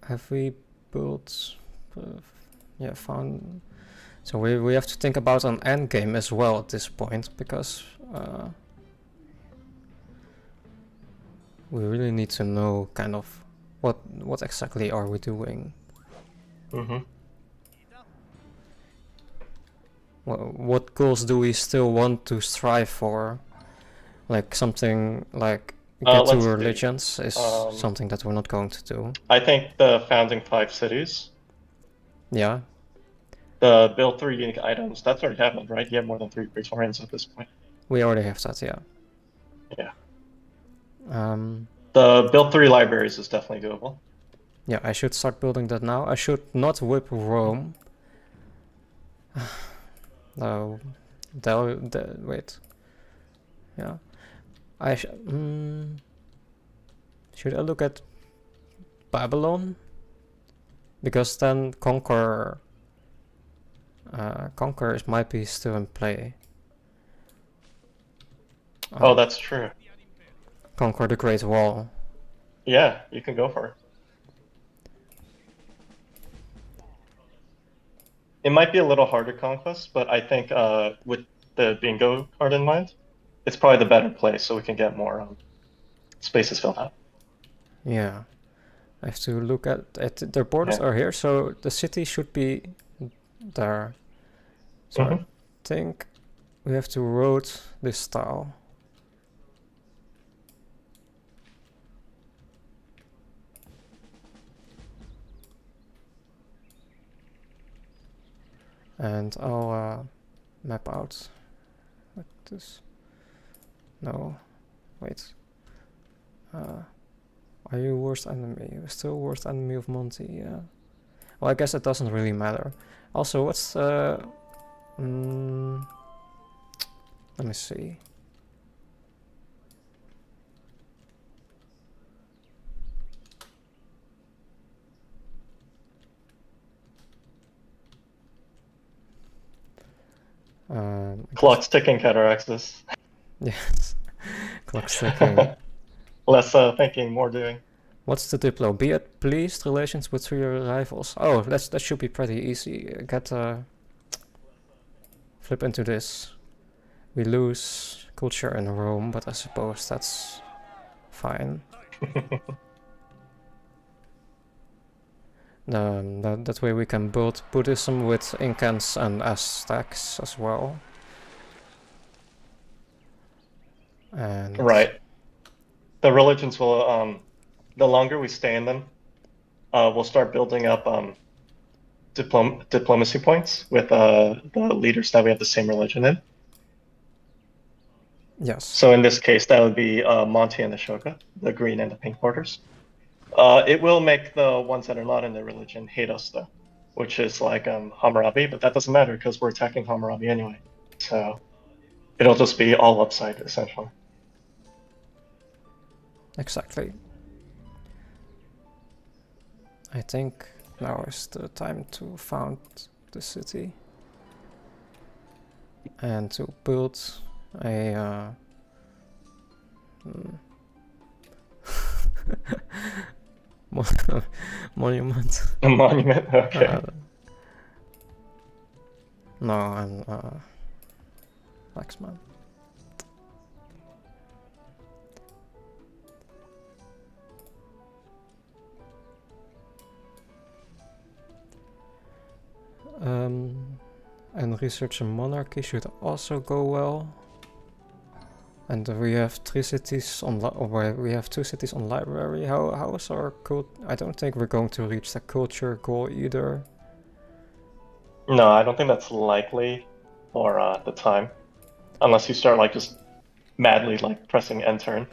Have we built? Yeah, found. So we have to think about an end game as well at this point, because we really need to know kind of what exactly are we doing. Mm-hmm. What goals do we still want to strive for? Like something like get to Let's see. religions is something that we're not going to do. I think the founding 5 cities, Yeah. the build 3 unique items, that's already happened, right? You have more than 3 Praetorians at this point. We already have that, yeah. Yeah. Um, The build 3 libraries is definitely doable. yeah, I should start building that now. I should not whip Rome. No, wait. Yeah, should I look at Babylon? Because then Conquerors might be still in play. Oh, that's true. Conquer the Great Wall. Yeah, you can go for it. It might be a little harder conquest, but I think with the bingo card in mind, it's probably the better place so we can get more spaces filled out. Yeah, I have to look at their borders are here, so the city should be there. So I think we have to road this style. And I'll map out like this. No, wait. Are you worst enemy? You're still worst enemy of Monty, yeah. Well, I guess it doesn't really matter. Also, what's let me see. Clock's ticking, cuthraxys. Yes, clock's ticking. Less thinking, more doing. What's the diplo? Be at pleased relations with your rivals. Oh, that should be pretty easy. Get flip into this. We lose culture in Rome, but I suppose that's fine. That way we can build Buddhism with Incans and Aztecs as well. And right. The religions will, the longer we stay in them, we'll start building up diplomacy points with the leaders that we have the same religion in. Yes. So in this case, that would be Monty and Ashoka, the green and the pink borders. It will make the ones that are not in their religion hate us, though, which is like Hammurabi, but that doesn't matter because we're attacking Hammurabi anyway. So it'll just be all upside, essentially. Exactly. I think now is the time to found the city and to build a monument. A monument? Okay. No, I'm Laxman. And research and monarchy should also go well. And we have 3 cities on we have 2 cities on library. How is our cult? I don't think we're going to reach the culture goal either. No, I don't think that's likely for the time, unless you start like just madly like pressing enter.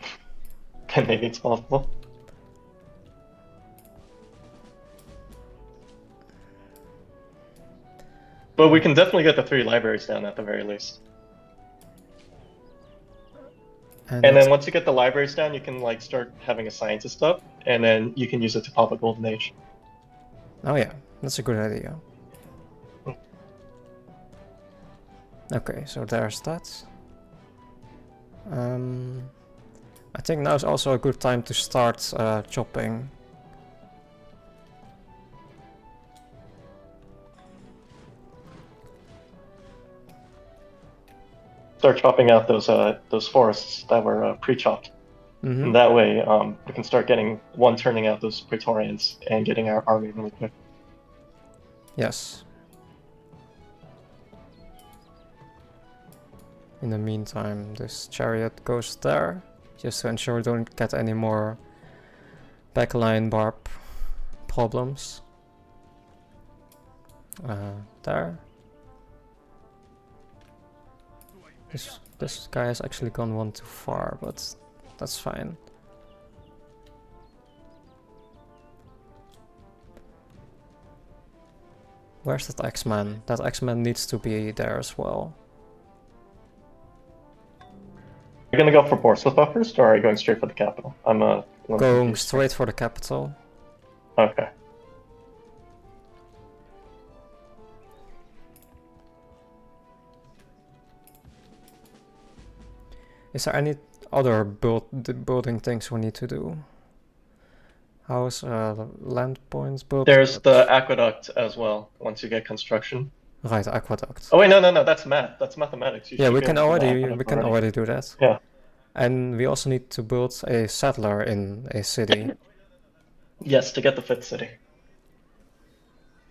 Then maybe it's possible. But we can definitely get the 3 libraries down at the very least. And then once you get the libraries down, you can like start having a scientist up, and then you can use it to pop a golden age. Oh yeah, that's a good idea. Okay, so there's that. I think now is also a good time to start chopping. Start chopping out those forests that were pre-chopped. Mm-hmm. And that way, we can start getting turning out those Praetorians and getting our army really quick. Yes. In the meantime, this chariot goes there, just to ensure we don't get any more backline barb problems. There. This guy has actually gone one too far, but that's fine. Where's that X-Man? That X-Man needs to be there as well. You're gonna go for Borsloth first, or are you going straight for the capital? I'm going straight for the capital. Okay. Is there any other building things we need to do? How's land points built? There's the aqueduct as well. Once you get construction. Right, aqueduct. Oh wait, no, that's math. That's mathematics. You Yeah, should we be can able to do the already aqueduct already do that. Yeah. And we also need to build a settler in a city. Yes, to get the 5th city.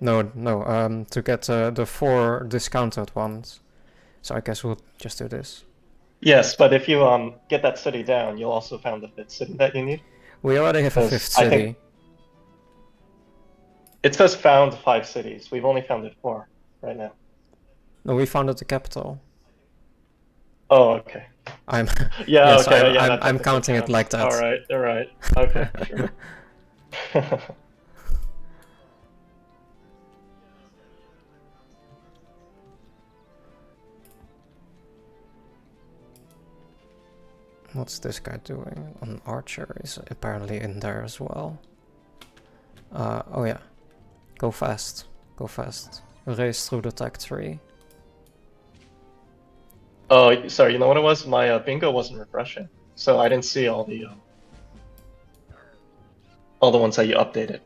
No, to get the 4 discounted ones. So I guess we'll just do this. Yes, but if you get that city down, you'll also found the 5th city that you need. We already have a 5th city. It says found 5 cities. We've only founded 4 right now. No, we founded the capital. Oh, okay. I'm yeah, yes, okay, I'm counting it like that. All right. Okay, sure. What's this guy doing? An archer is apparently in there as well. Oh yeah. Go fast. Race through the tech tree. Oh, sorry, you know what it was? My bingo wasn't refreshing, so I didn't see all the ones that you updated.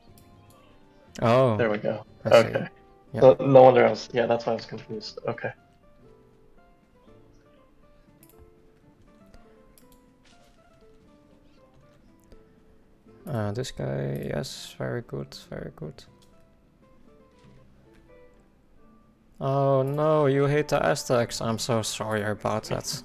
Oh. There we go. I okay. Yeah. So, no wonder I was. Yeah, that's why I was confused. Okay. This guy, yes, very good. Oh no, you hate the Aztecs. I'm so sorry about that.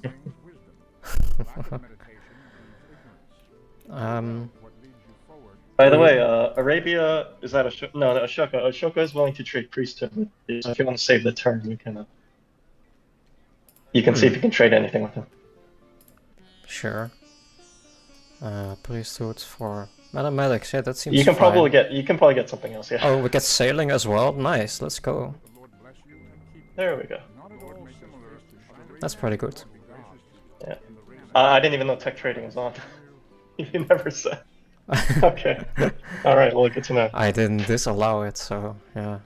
By the way, Arabia is that Ashoka. Ashoka is willing to trade priesthood with you. So if you want to save the turn, you can see if you can trade anything with him. Sure. Priesthood for mathematics. Yeah, that seems. You can fine. probably get something else. Yeah. Oh, we get sailing as well. Nice. Let's go. There we go. That's pretty good. Yeah. I didn't even know tech trading was on. You never said. Okay. All right. Well, good to know. I didn't disallow it, so yeah.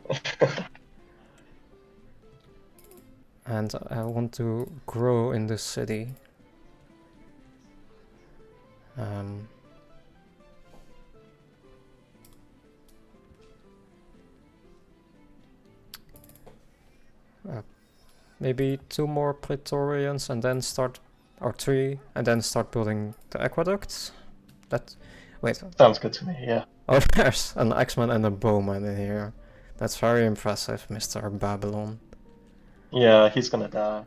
And I want to grow in this city. Maybe 2 more Praetorians and then start, or 3, and then start building the aqueducts. Wait. Sounds good to me, yeah. Oh, there's an X-Man and a Bowman in here. That's very impressive, Mr. Babylon. Yeah, he's gonna die.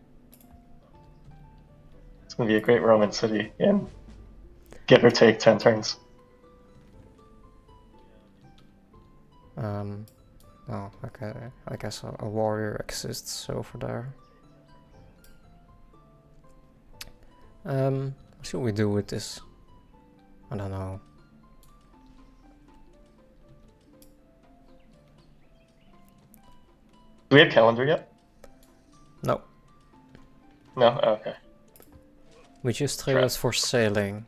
It's gonna be a great Roman city in give or take 10 turns. Oh, okay. I guess a warrior exists over there. What should we do with this? I don't know. Do we have calendar yet? No, No? Oh, okay. we just traded for sailing.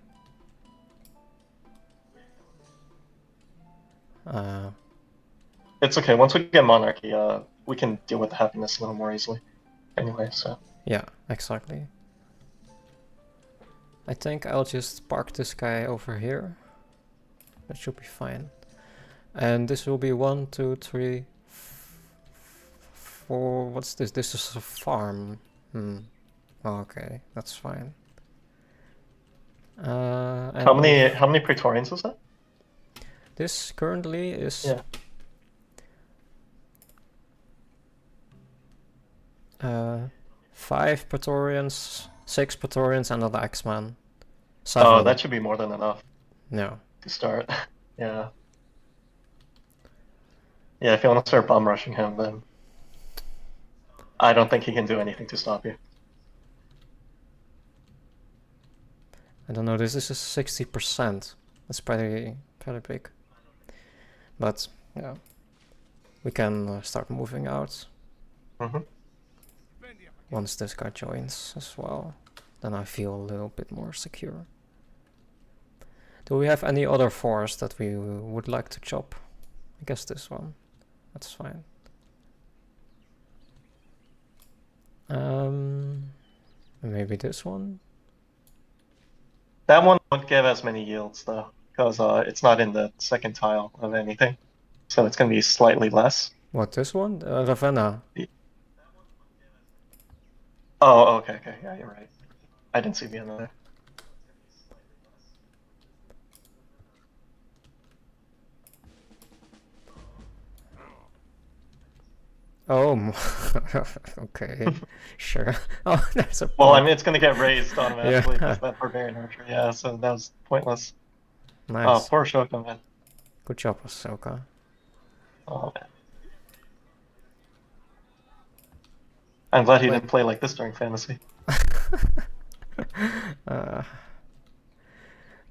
It's okay. Once we get monarchy, we can deal with the happiness a little more easily. Anyway, so. Yeah, exactly. I think I'll just park this guy over here. That should be fine. And this will be 1, 2, 3, 4. What's this? This is a farm. Okay, that's fine. And How many Praetorians is that? this currently is Yeah. 5 Praetorians, 6 Praetorians, and another X-Man. Oh, that should be more than enough No. to start. Yeah. Yeah, if you want to start bomb rushing him, then I don't think he can do anything to stop you. I don't know, this is a 60%. That's pretty big. But, yeah. We can start moving out. Once this guy joins as well. Then I feel a little bit more secure. Do we have any other force that we would like to chop? I guess this one. That's fine. Maybe this one? That one won't give as many yields, though, because it's not in the second tile of anything. So it's going to be slightly less. What, this one? Ravenna. Oh, okay, yeah, you're right. I didn't see the end of there. Oh, okay, sure. Oh, there's a Well, I pop. mean, it's going to get raised automatically Yeah. because that barbarian archer. Yeah, so that was pointless. Nice. Oh, poor Shoka, man. Good job, Ahsoka. Oh, man. I'm glad he Wait. didn't play like this during fantasy. No,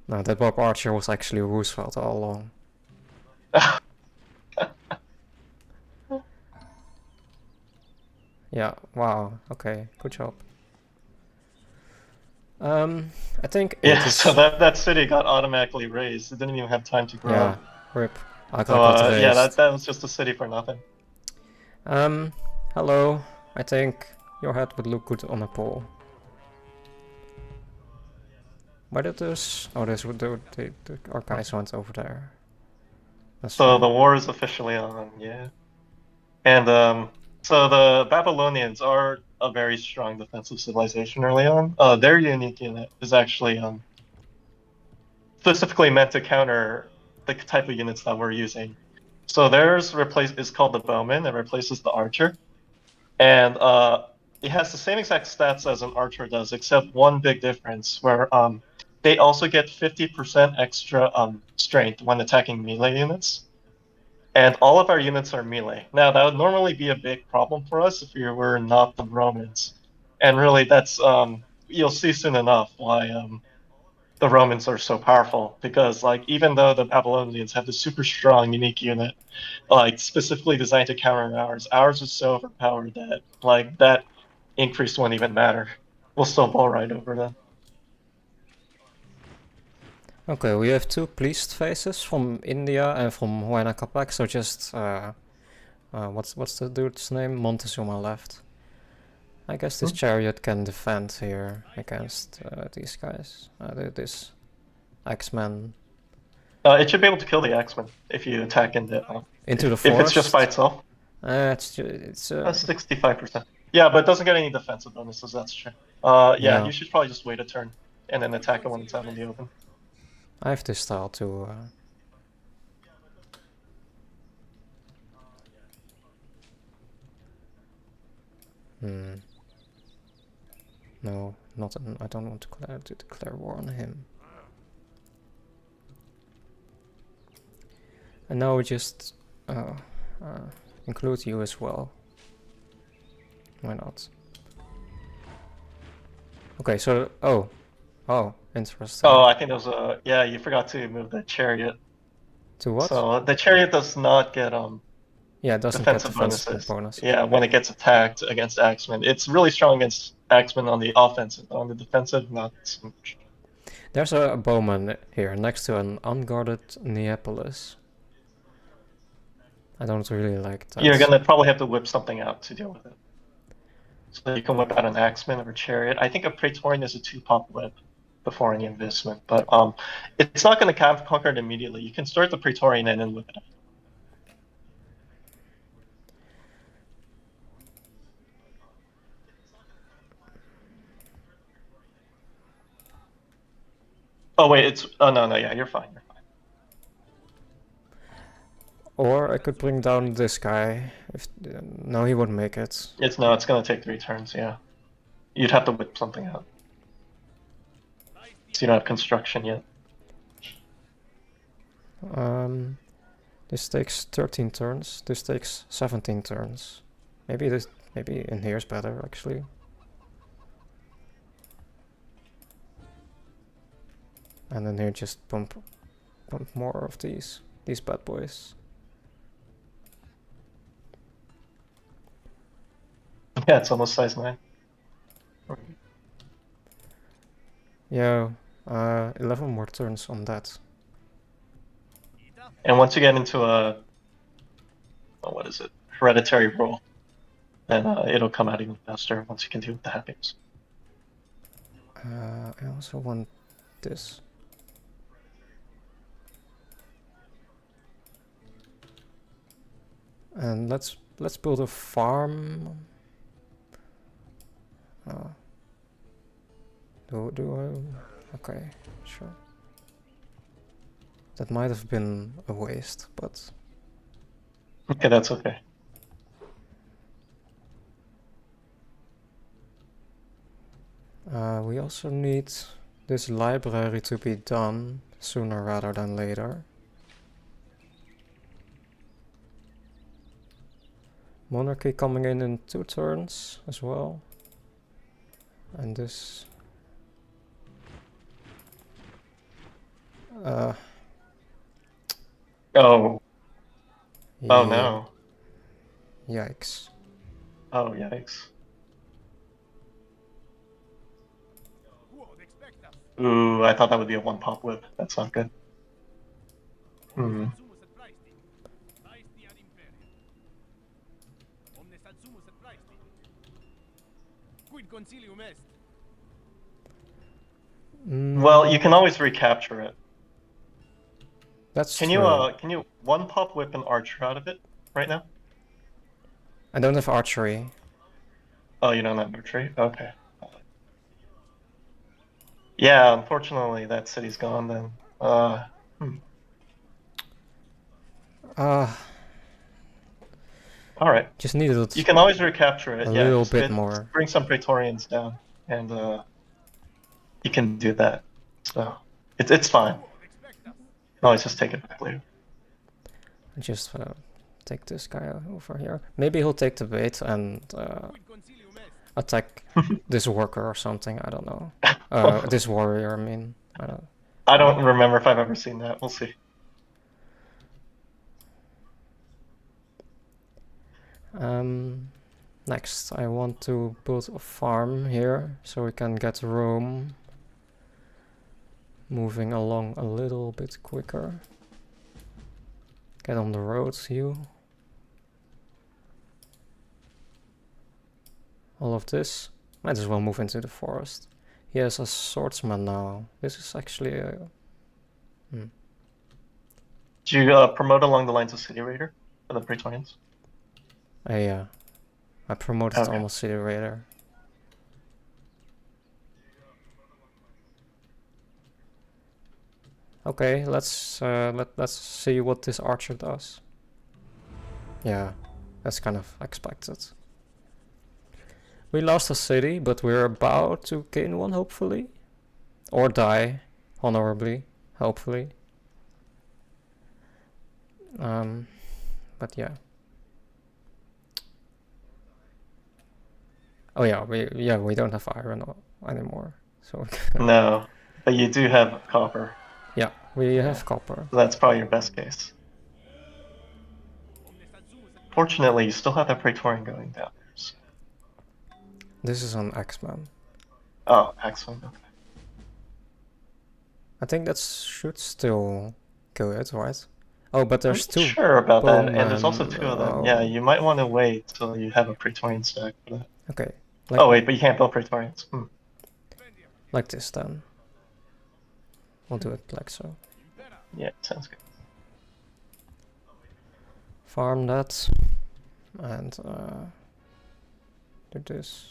that Bob Archer was actually Roosevelt all along. Yeah, wow, okay, good job. I think it Yeah, is... so that city got automatically raised. It didn't even have time to grow. Yeah, rip. I So, got it yeah, raised. that was just a city for nothing. Hello. I think your head would look good on a pole. Why did this... Oh, this would do... Our guys went over there. That's So fine. the war is officially on, yeah. And, so the Babylonians are a very strong defensive civilization early on. Their unique unit is actually specifically meant to counter the type of units that we're using. So theirs is called the Bowman. It replaces the Archer. And it has the same exact stats as an Archer does, except one big difference, where they also get 50% extra strength when attacking melee units. And all of our units are melee. Now, that would normally be a big problem for us if we were not the Romans. And really, that's you'll see soon enough why the Romans are so powerful. Because, like, even though the Babylonians have this super strong, unique unit, like, specifically designed to counter ours is so overpowered that, like, that increase won't even matter. We'll still ball right over them. Okay, we have 2 pleased faces from India and from Huayna Capac, so just what's the dude's name? Montezuma left. I guess this chariot can defend here against these guys. This X-Men. It should be able to kill the X-Men if you attack into the if it's just forest? by itself. It's 65%. Yeah, but it doesn't get any defensive bonuses, that's true. Yeah, you should probably just wait a turn and then attack it when it's out in the open. I have this style too. No, not. I don't want to declare war on him. And now we just include you as well. Why not? Okay, so oh, interesting. Oh, I think there was a yeah. You forgot to move the chariot. To what? So the chariot does not get Yeah, it doesn't get defensive defensive bonuses. bonuses. Yeah, when it gets attacked against axemen, it's really strong against axemen on the offensive. On the defensive, not so much. There's a bowman here next to an unguarded Neapolis. I don't really like that. You're gonna probably have to whip something out to deal with it. So you can whip out an axeman or a chariot. I think a praetorian is a 2-pop whip before any investment, but it's not gonna conquer it immediately. You can start the praetorian and then whip it out. Oh wait, it's no, yeah, you're fine. Or I could bring down this guy. If no, he wouldn't make it. It's gonna take 3 turns. Yeah, you'd have to whip something out. So you don't have construction yet. This takes 13 turns. This takes 17 turns. Maybe in here's better actually. And then here just bump more of these bad boys. Yeah, it's almost size 9. Yeah, 11 more turns on that. And once you get into a what is it, hereditary roll, then it'll come out even faster once you can do the happiness. I also want this. And let's build a farm. Do I? Okay, sure. That might have been a waste, but Okay, that's okay. we also need this library to be done sooner rather than later. Monarchy coming in 2 turns as well. And this... Oh. Yeah. Oh no. Yikes. Oh, yikes. Ooh, I thought that would be a 1-pop whip. That's not good. Hmm. Well, you can always recapture it. That's Can true. can you 1-pop whip an archer out of it right now? I don't have archery. Oh, you don't have archery? Okay. Yeah, unfortunately that city's gone then. Alright. Just needed You can always recapture it. a Yeah, little just bit more. bring some praetorians down, and you can do that. So it's fine. No, always just take it back later. Just take this guy over here. Maybe he'll take the bait and attack this worker or something. I don't know. This warrior, I mean. I don't remember if I've ever seen that. We'll see. Next, I want to build a farm here so we can get Rome moving along a little bit quicker. Get on the roads, you. All of this. Might as well move into the forest. He has a swordsman now. This is actually a... Did you promote along the lines of City Raider for the Praetorians? Yeah. I promoted Okay. almost City Raider. Okay, let's see what this archer does. Yeah, that's kind of expected. We lost a city, but we're about to gain one, hopefully. Or die, honorably, hopefully. But yeah. Oh yeah, we don't have iron anymore. So No, but you do have copper. yeah, we have copper. So that's probably your best case. Fortunately, you still have that Praetorian going down there. So. This is an X-Men. Oh, excellent. Okay. I think that should still go it, right? Oh, but there's I'm two. not sure about that, and there's also bowmen. two of them. Yeah, you might want to wait till you have a Praetorian stack for that. Okay. Oh wait, but you can't build Praetorians. Like this then. We'll do it like so. Yeah, sounds good. Farm that. And do this.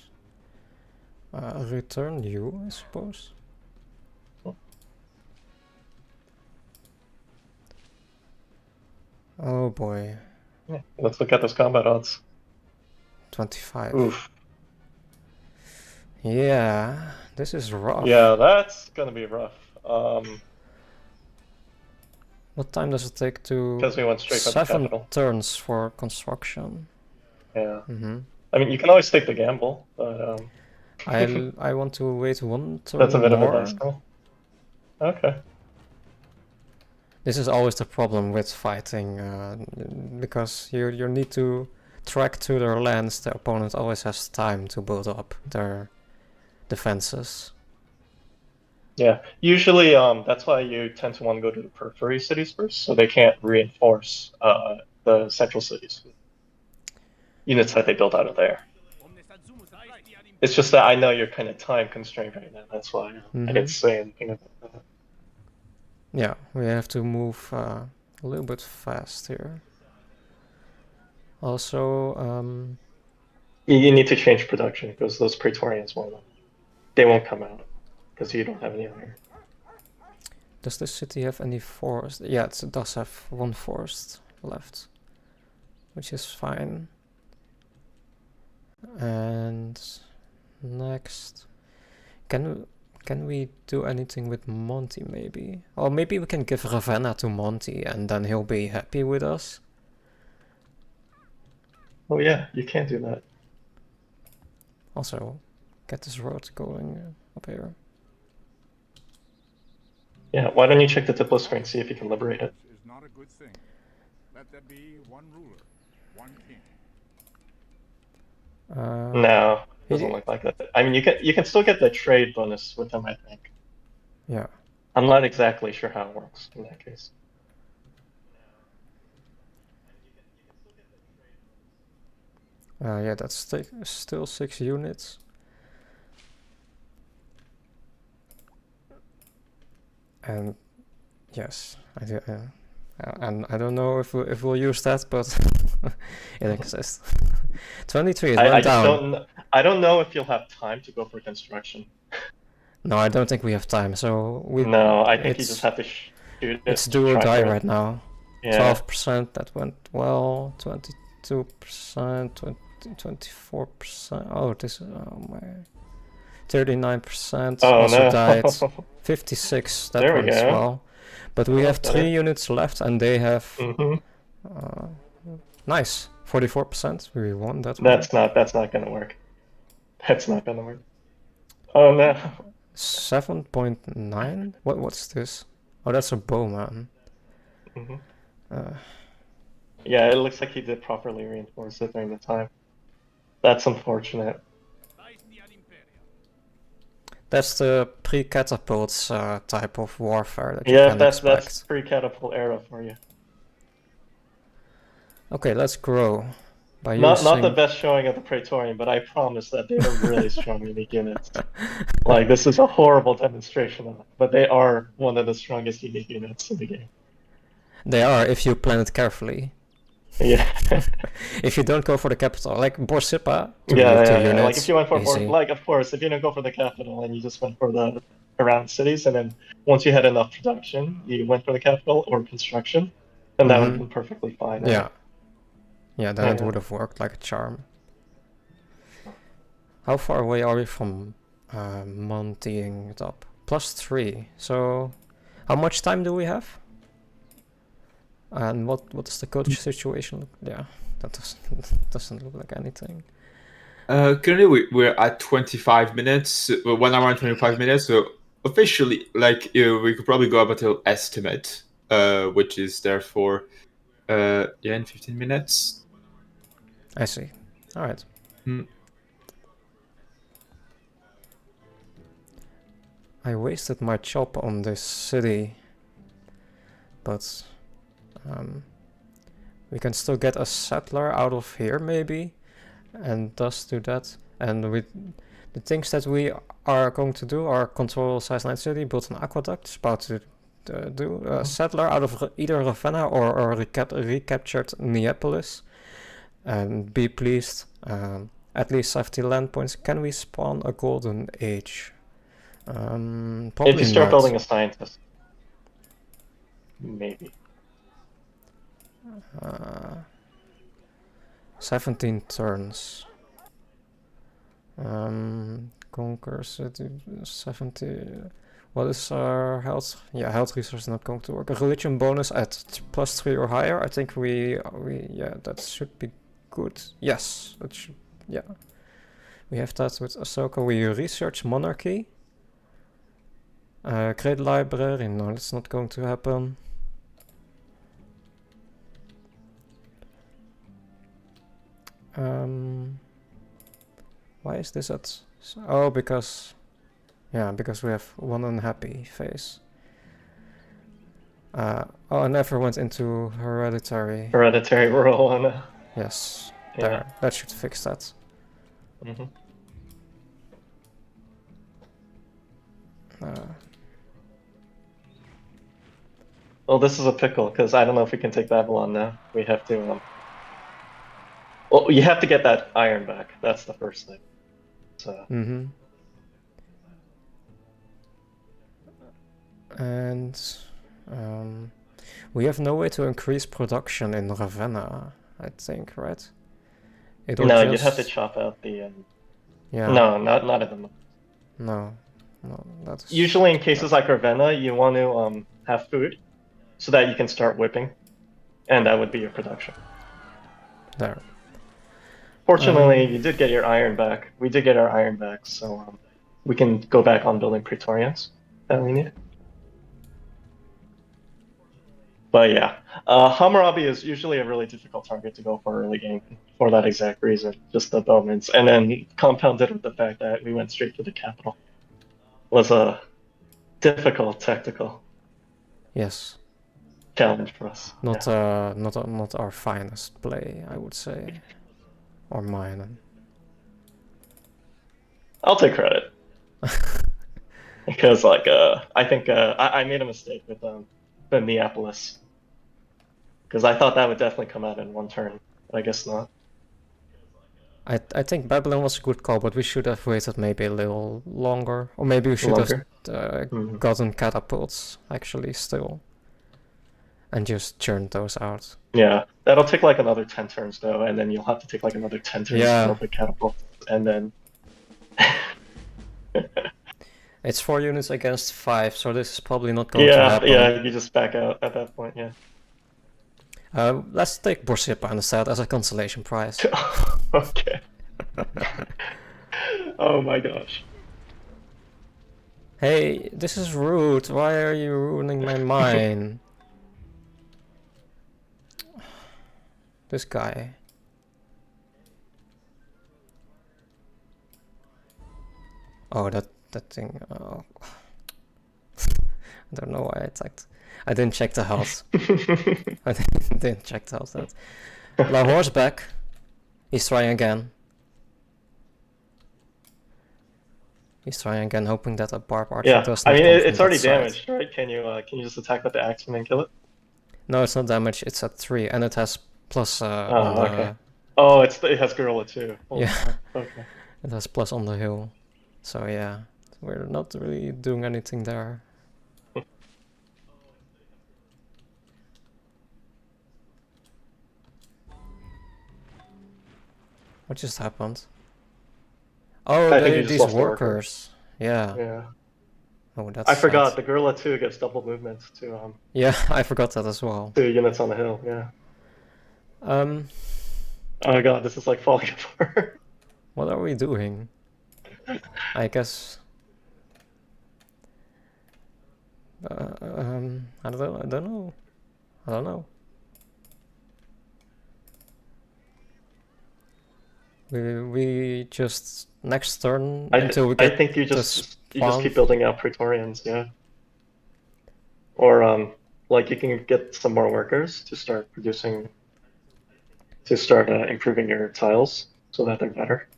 Return you, I suppose. Oh boy. Yeah, let's look at those combat odds. 25. Oof. Yeah, this is rough. Yeah, that's gonna be rough. What time does it take to... Because we went straight for the 7 capital. turns for construction. Yeah. Mm-hmm. I mean, you can always take the gamble, but I want to wait 1 turn that's a bit more. of a dice call. Okay. This is always the problem with fighting, because you need to track to their lands. The opponent always has time to build up their defenses. Yeah. Usually, that's why you tend to want to go to the periphery cities first, so they can't reinforce the central cities. Units that they built out of there. It's just that I know you're kind of time constrained right now. That's why I didn't say anything about that. Yeah, we have to move a little bit fast here. Also, You need to change production because those Praetorians they won't come out because you don't have any iron. does this city have any forest? Yeah, it does have 1 forest left, which is fine. And next, can we do anything with Monty maybe? Or maybe we can give Ravenna to Monty and then he'll be happy with us. Oh yeah, you can't do that. Also, get this road going up here. Yeah, why don't you check the Diplo screen, see if you can liberate it? Is not a good thing. Let there be one ruler, one king. No, doesn't look like that. I mean, you can still get the trade bonus with them, I think. Yeah. I'm not exactly sure how it works in that case. Yeah, that's still 6 units. And yes, I do. And I don't know if we'll use that, but it exists. 23, it went down. I don't know if you'll have time to go for construction. No, I don't think we have time. So No, I think you just have to shoot it. It's do or die right now. Yeah. 12%, that went well. 22%, 24%. Oh, this is, oh my. 39% also no. died. 56, that There we went go. well. But we have 3 units left and they have... nice, 44%. We won that one. That's not gonna work. That's not gonna work. Oh no. 7.9? What's this? Oh, that's a bowman. Yeah, it looks like he did properly reinforce it during the time. That's unfortunate. That's the pre-catapults type of warfare that you Yeah, can that's expect. pre-catapult era for you. Okay, let's grow. By Not the using... best showing of the Praetorian, but I promise that they are really strong unique units. Like, this is a horrible demonstration of it, but they are one of the strongest unique units in the game. They are, if you plan it carefully. Yeah. If you don't go for the capital, like Borsippa, Yeah, units, like if you went for, easy. like, of course, if you didn't go for the capital and you just went for the around cities, and then once you had enough production, you went for the capital or construction, and that would have been perfectly fine. Yeah. Yeah, then it Yeah. would have worked like a charm. How far away are we from Montying it up? +3. So, how much time do we have? And what is the coach situation? Yeah, that doesn't look like anything. Currently, we're at 25 minutes, 1 hour and 25 minutes. So officially, like we could probably go up until estimate, which is therefore, in 15 minutes. I see. All right. Hmm. I wasted my chop on this city, but we can still get a settler out of here maybe, and thus do that. And with the things that we are going to do are control size 9 city, build an aqueduct, about to do a settler out of either Ravenna or recaptured Neapolis, and be pleased. At least 70 land points. Can we spawn a golden age? Probably If you start not. building a scientist, maybe. 17 turns. Conquer city 70. What is our health? Yeah, health resource not going to work. A religion bonus at +3 or higher. I think we yeah, that should be good. Yes, that should, yeah. We have that with Ahsoka. We research monarchy. Great library. No, that's not going to happen. Why is this at? Oh, because we have one unhappy face. Oh, I never went into hereditary. Hereditary roll and Yes, yeah. there. That should fix that. Mm-hmm. Well, this is a pickle because I don't know if we can take Babylon now. We have to. Well, you have to get that iron back. That's the first thing. So. And we have no way to increase production in Ravenna, I think, right? No, you'd have to chop out the. Yeah. No, not at the moment. No, that's. Usually, in cases like Ravenna, you want to have food, so that you can start whipping, and that would be your production. There. Fortunately, you did get your iron back. We did get our iron back, so we can go back on building Praetorians that we need. But yeah, Hammurabi is usually a really difficult target to go for early game for that exact reason, just the bowmans. And then compounded with the fact that we went straight to the capital was a difficult tactical challenge for us. Not not our finest play, I would say, or mine. I'll take credit because like I think I made a mistake with the Neapolis. Because I thought that would definitely come out in one turn, but I guess not. I think Babylon was a good call, but we should have waited maybe a little longer. Or maybe we should have gotten catapults, actually, still. And just churned those out. Yeah, that'll take like another 10 turns, though, and then you'll have to take like another 10 turns to build the catapults, and then... It's 4 units against 5, so this is probably not going to happen. Yeah, you just back out at that point, yeah. Let's take Borsippa instead as a consolation prize. Okay. Oh my gosh. Hey, this is rude. Why are you ruining my mine? This guy. Oh, that thing. Oh. I don't know why I attacked. I didn't check the health. I didn't check the health. Lahore's back. He's trying again. He's trying again, hoping that a barb archer doesn't. I mean, it's already damaged, right? Can you just attack with the axeman and kill it? No, it's not damaged. It's at 3, and it has plus. Okay. Oh, it has gorilla too. Yeah. Okay. It has plus on the hill, so yeah, we're not really doing anything there. What just happened? Oh, I think you just these lost the workers. Yeah. Yeah. Oh, that's I forgot sad. the gorilla too gets double movement Yeah, I forgot that as well. to units on the hill. Yeah. Um, Oh my god, this is like falling apart. what are we doing? I guess. I don't know. I don't know. We just next turn until we I get think you the just spawn. keep building out Praetorians, yeah. Or like you can get some more workers to start producing, to start improving your tiles so that they're better.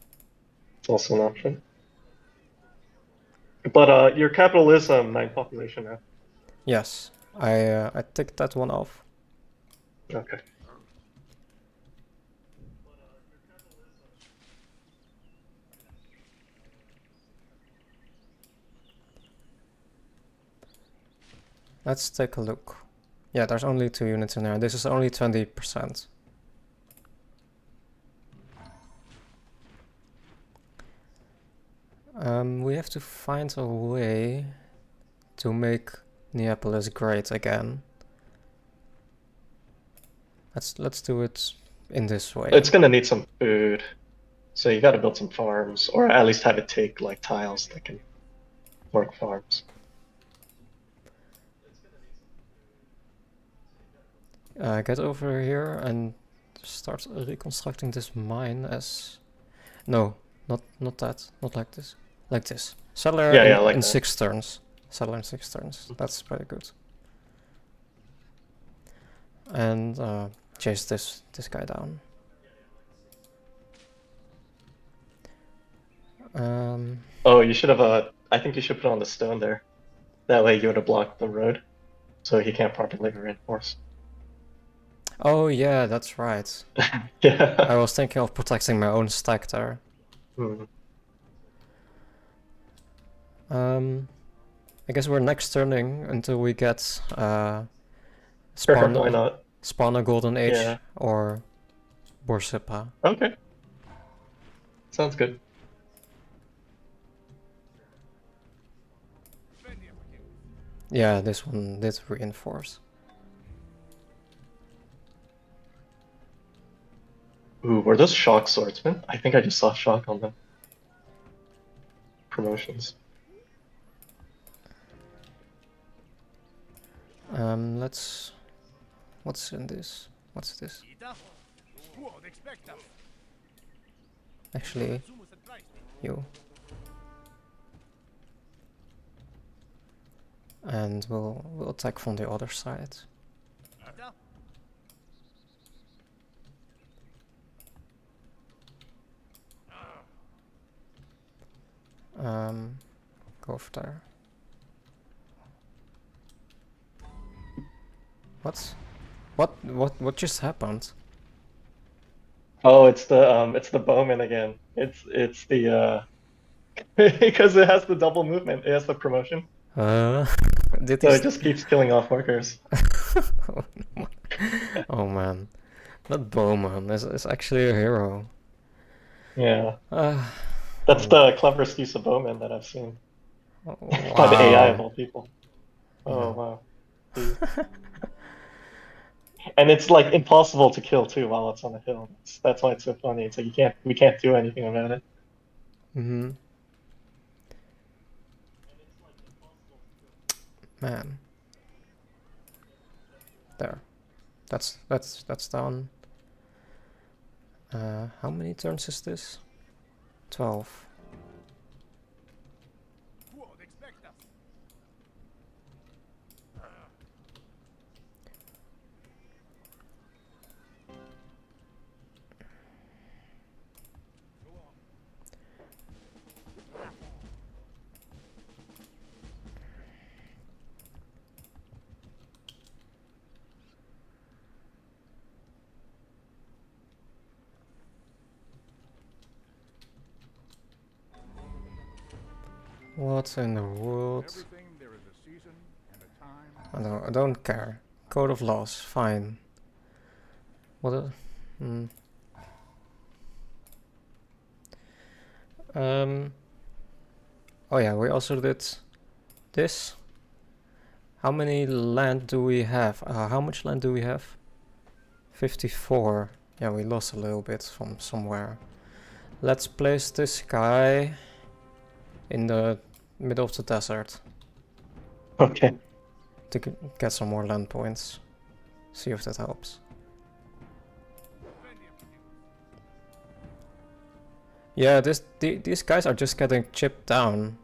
It's also an option. But your capital is 9 population now. Yes, I ticked that one off. Okay. Let's take a look. Yeah, there's only 2 units in there. This is only 20%. We have to find a way to make Neapolis great again. Let's do it in this way. It's gonna need some food. So you gotta build some farms, or at least have it take like tiles that can work farms. Get over here and start reconstructing this mine as... No, not that. Not like this. Like this. Settler Yeah, like in that. 6 turns. Settler in 6 turns. That's pretty good. And chase this guy down. Oh, you should have I think you should put on the stone there. That way you would have blocked the road, so he can't properly reinforce. Oh yeah, that's right. Yeah. I was thinking of protecting my own stack there. Hmm. I guess we're next turning until we get Sure, spawn why not? a golden age Yeah. or Borsippa. Okay. Sounds good. Yeah, this one did reinforce. Ooh, were those shock swordsmen? I think I just saw shock on them. Promotions. Let's... What's in this? What's this? Actually, you. And we'll attack from the other side. Go over there. What just happened? Oh, it's the bowman again. It's the because it has the double movement. It has the promotion, Did so he it just keeps killing off workers. Oh man, that bowman is actually a hero. Yeah, Uh, that's the cleverest use of bowman that I've seen wow. by the AI of all people. Oh Yeah. wow. And it's like impossible to kill too while it's on the hill. That's why it's so funny. It's like we can't do anything about it. Mm-hmm. Man. There. That's done. How many turns is this? 12. What in the world? Everything there is a season and a time. I don't care. Code of laws, fine. What a... Oh yeah, we also did this. How many land do we have? How much land do we have? 54. Yeah, we lost a little bit from somewhere. Let's place this guy in the middle of the desert Okay. to get some more land points. See if that helps. Yeah, these guys are just getting chipped down.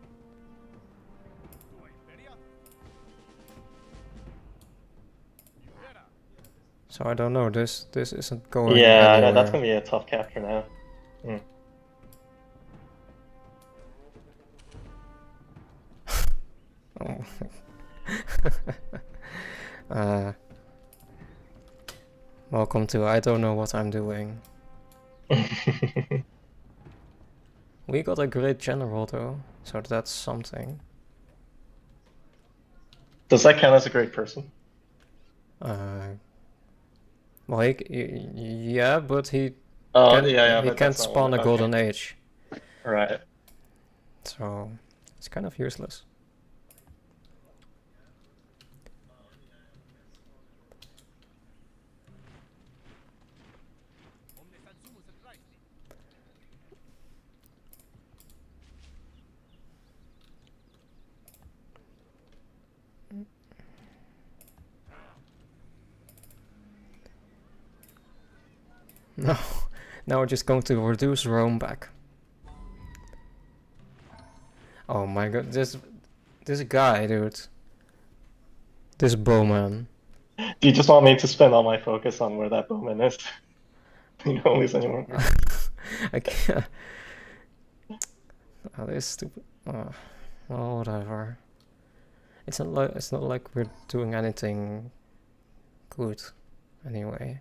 So I don't know. This isn't going Yeah, anywhere. that's gonna be a tough capture now. Oh. Welcome to I don't know what I'm doing. We got a great general though, so that's something. Does that count as a great person? Well, yeah, but he Oh, can't, yeah, he but can't that's not spawn what a it- golden okay. age, Right. so it's kind of useless. No, now we're just going to reduce Rome back. Oh my god, this guy, dude. This bowman. Do you just want me to spend all my focus on where that bowman is? You don't lose anymore. I can't. Oh, this stupid. Oh, well, whatever. It's not like we're doing anything good, anyway.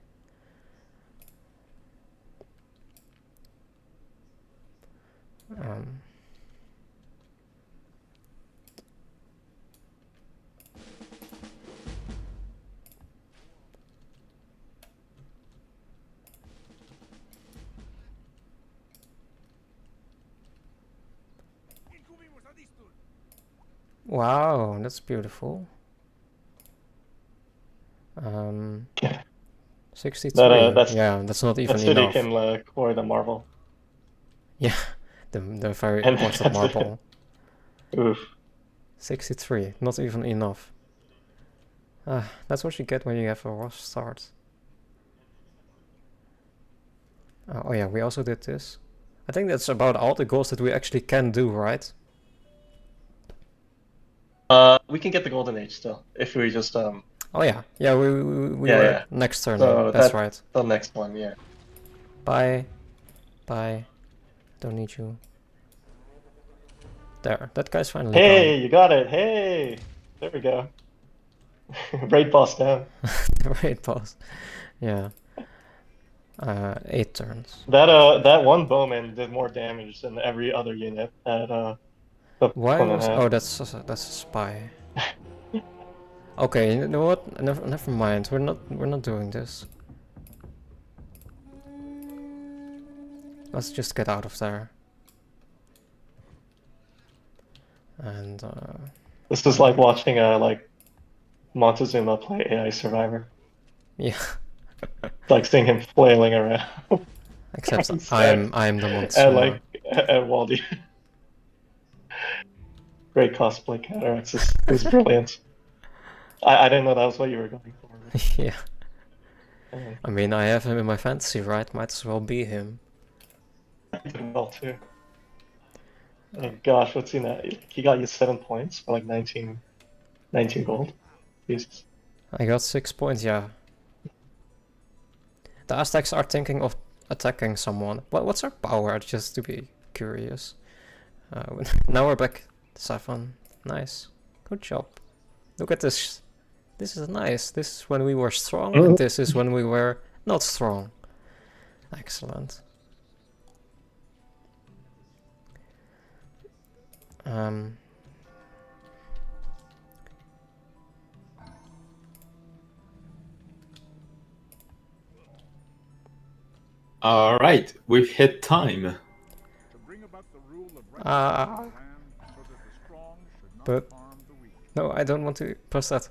Wow, that's beautiful. 63. That's Yeah, that's not even that city enough. can core the marble. Yeah, the very And important that's it. marble. Oof. 63, not even enough. That's what you get when you have a rough start. Oh yeah, we also did this. I think that's about all the goals that we actually can do, right? We can get the golden age still if we just Oh yeah, yeah, we Yeah, were yeah. next turn. So That's right. the next one, yeah. Bye. Bye. Don't need you. There, that guy's finally Hey, gone. you got it. Hey, there we go. Raid boss down. Raid boss. Yeah. 8 turns. That one bowman did more damage than every other unit that the Why opponent was? had. Oh, that's a spy. Okay, you know what? Never mind. We're not doing this. Let's just get out of there. And This is like watching like Montezuma play AI Survivor. yeah. It's like seeing him flailing around. Except throwing I'm the stacks Montezuma. at Waldy. Great cosplay cuthraxys. It was brilliant. I didn't know that was what you were going for. Yeah. I mean, I have him in my fantasy, right? Might as well be him. He did well too. Oh gosh, what's he now? He got you 7 points for like 19 gold. Jesus. I got 6 points, yeah. The Aztecs are thinking of attacking someone. What's our power? Just to be curious. Now we're back 7. Nice. Good job. Look at this. This is nice. This is when we were strong, and this is when we were not strong. Excellent. All right, we've hit time. To bring about the rule Land so that the strong should not But- harm the weak. No, I don't want to press that.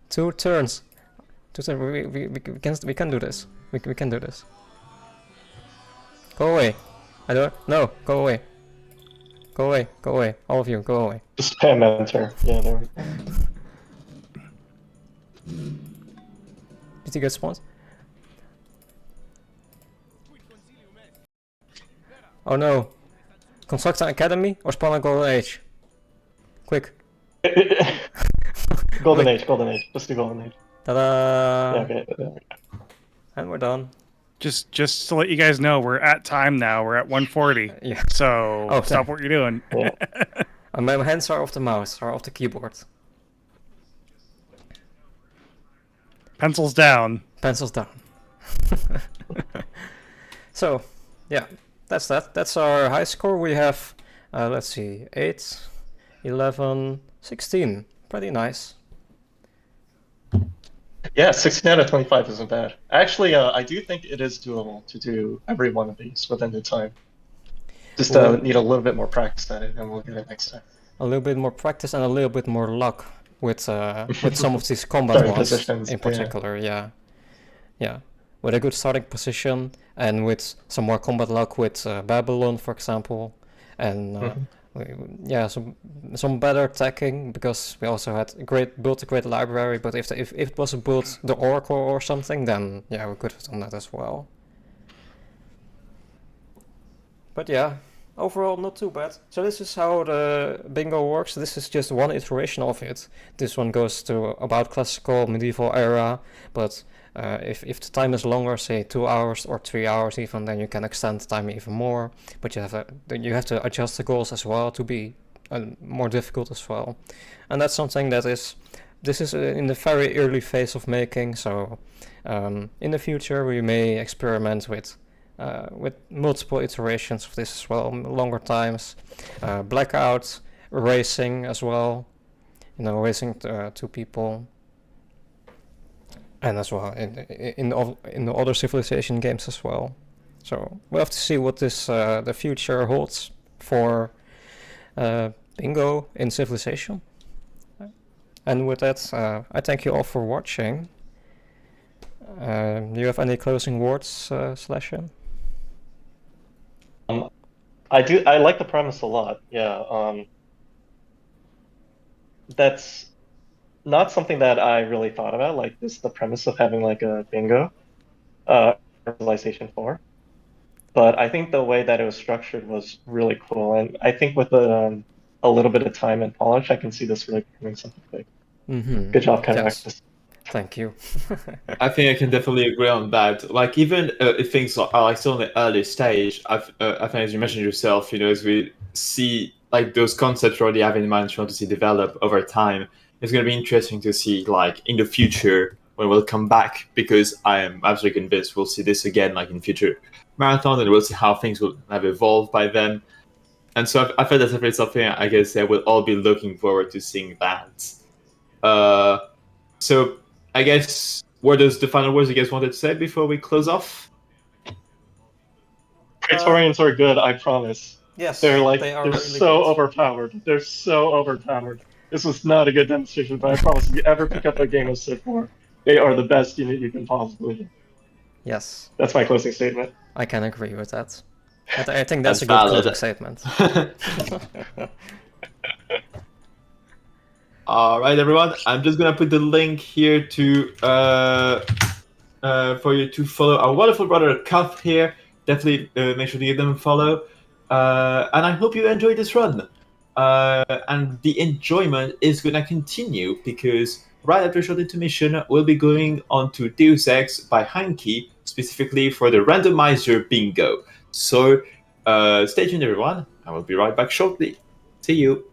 2 turns. 2 turns. We can do this. We can do this. Go away. I don't. No, go away. Go away. Go away. All of you, go away. Just spam enter. Yeah, there we go. Did you get spawns? Oh no. Construct an academy or spawn a golden age? Quick. Golden Age, Golden Age. Just do Golden Age. Ta-da! Yeah, okay. There we go. And we're done. Just to let you guys know, we're at time now. We're at 1:40. Yeah. So Okay. stop what you're doing. Yeah. And my hands are off the mouse, or off the keyboard. Pencils down. Pencils down. So, yeah, that's that. That's our high score. We have, let's see, 8, 11, 16. Pretty nice. Yeah, 16 out of 25 isn't bad. Actually, I do think it is doable to do every one of these within the time. Just Well- need a little bit more practice at it, and we'll get it next time. A little bit more practice and a little bit more luck with some of these combat Starting ones positions, in yeah. particular. Yeah. With a good starting position and with some more combat luck with Babylon, for example, and yeah, some better attacking, because we also had built a great library. But if it was built the Oracle or something, then yeah, we could have done that as well. But yeah, overall not too bad. So this is how the bingo works. This is just one iteration of it. This one goes to about classical, medieval era, but if the time is longer, say 2 hours or 3 hours even, then you can extend the time even more. But you have to adjust the goals as well to be more difficult as well. And that's something this is in the very early phase of making. So in the future we may experiment with multiple iterations of this as well, longer times, blackout, racing as well. Racing 2 people. And as well in the other Civilization games as well. So we'll have to see what the future holds for bingo in Civilization. And with that, I thank you all for watching. Do you have any closing words, Slashin? I like the premise a lot. Yeah. That's not something that I really thought about, like the premise of having like a bingo, Civilization 4. But I think the way that it was structured was really cool, and I think with a little bit of time and polish, I can see this really becoming something big. Mm-hmm. Good job, Yes. cuthraxys. Thank you. I think I can definitely agree on that. Like, even if things are like still in the early stage, I think, as you mentioned yourself, as we see like those concepts we already have in mind, trying to see develop over time, it's going to be interesting to see like in the future when we'll come back, because I am absolutely convinced we'll see this again like in future marathons, and we'll see how things will have evolved by then. And so I feel that's definitely something I guess that we'll all be looking forward to seeing that. So I guess, what is the final words you guys wanted to say before we close off? Praetorians are good, I promise. Yes, They're really so good. overpowered. They're so overpowered. This was not a good demonstration, but I promise if you ever pick up a game of Civ 4, they are the best unit you can possibly do. Yes, That's my closing statement. I can agree with that. I think that's That's a good valid. closing statement. All right, everyone. I'm just gonna put the link here to for you to follow our wonderful brother Cuff here. Definitely make sure to give them a follow. And I hope you enjoyed this run. And the enjoyment is gonna continue, because right after a short intermission, we'll be going on to Deus Ex by Hanky, specifically for the randomizer bingo. So stay tuned, everyone. I will be right back shortly. See you.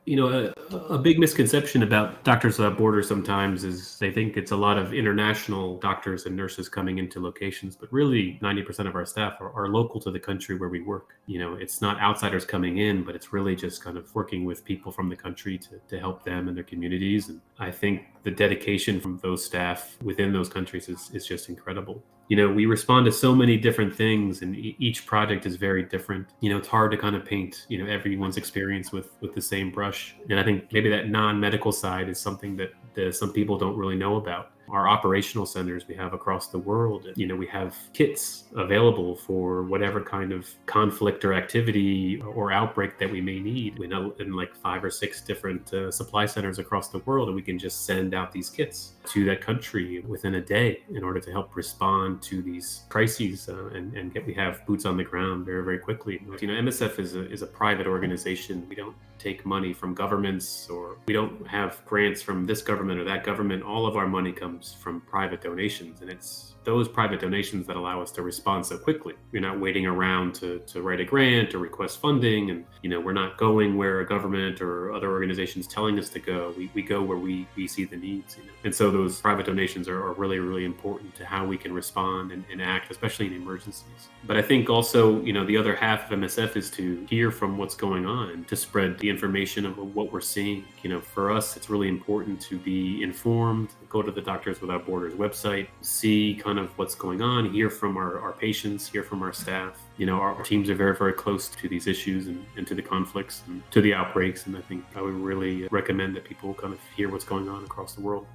You know, a big misconception about Doctors Without Borders sometimes is they think it's a lot of international doctors and nurses coming into locations, but really 90% of our staff are local to the country where we work. You know, it's not outsiders coming in, but it's really just kind of working with people from the country to help them and their communities. And I think the dedication from those staff within those countries is just incredible. You know, we respond to so many different things, and each project is very different. You know, it's hard to kind of paint, you know, everyone's experience with the same brush. And I think maybe that non-medical side is something that some people don't really know about. Our operational centers we have across the world, you know, we have kits available for whatever kind of conflict or activity or outbreak that we may need in like 5 or 6 different supply centers across the world, and we can just send out these kits to that country within a day in order to help respond to these crises and we have boots on the ground very, very quickly. You know, MSF is a private organization. We don't take money from governments, or we don't have grants from this government or that government. All of our money comes from private donations, and it's those private donations that allow us to respond so quickly. We're not waiting around to write a grant or request funding, and you know, we're not going where a government or other organizations telling us to go. We go where we see the needs, you know? And so those private donations are really, really important to how we can respond and act, especially in emergencies. But I think also, you know, the other half of MSF is to hear from what's going on, to spread the information of what we're seeing. You know, for us, it's really important to be informed, go to the Doctors Without Borders website, see kind of what's going on, hear from our patients, hear from our staff. You know, our teams are very, very close to these issues and to the conflicts and to the outbreaks. And I think I would really recommend that people kind of hear what's going on across the world.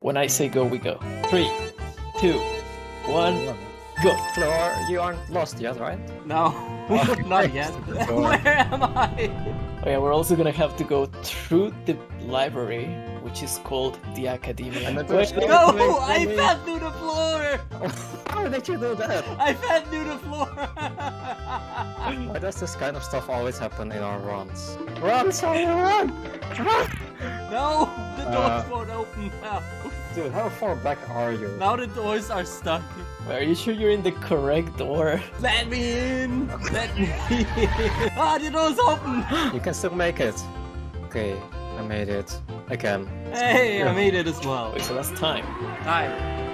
When I say go, we go. 3, 2, 1, go. Floor, you aren't lost yet, right? No, not yet. Where am I? Okay, we're also gonna have to go through the library, which is called the Academia. No, I fell through the floor! How did you do that? I fell through the floor! Why does this kind of stuff always happen in our runs? Run, Sonny, run! No, the doors won't open now. Dude, how far back are you? Now the doors are stuck. Are you sure you're in the correct door? Let me in! Let me in! Ah, the door's open! You can still make it. Okay, I made it. Again. Hey, I made it as well. Wait, so that's time. Time.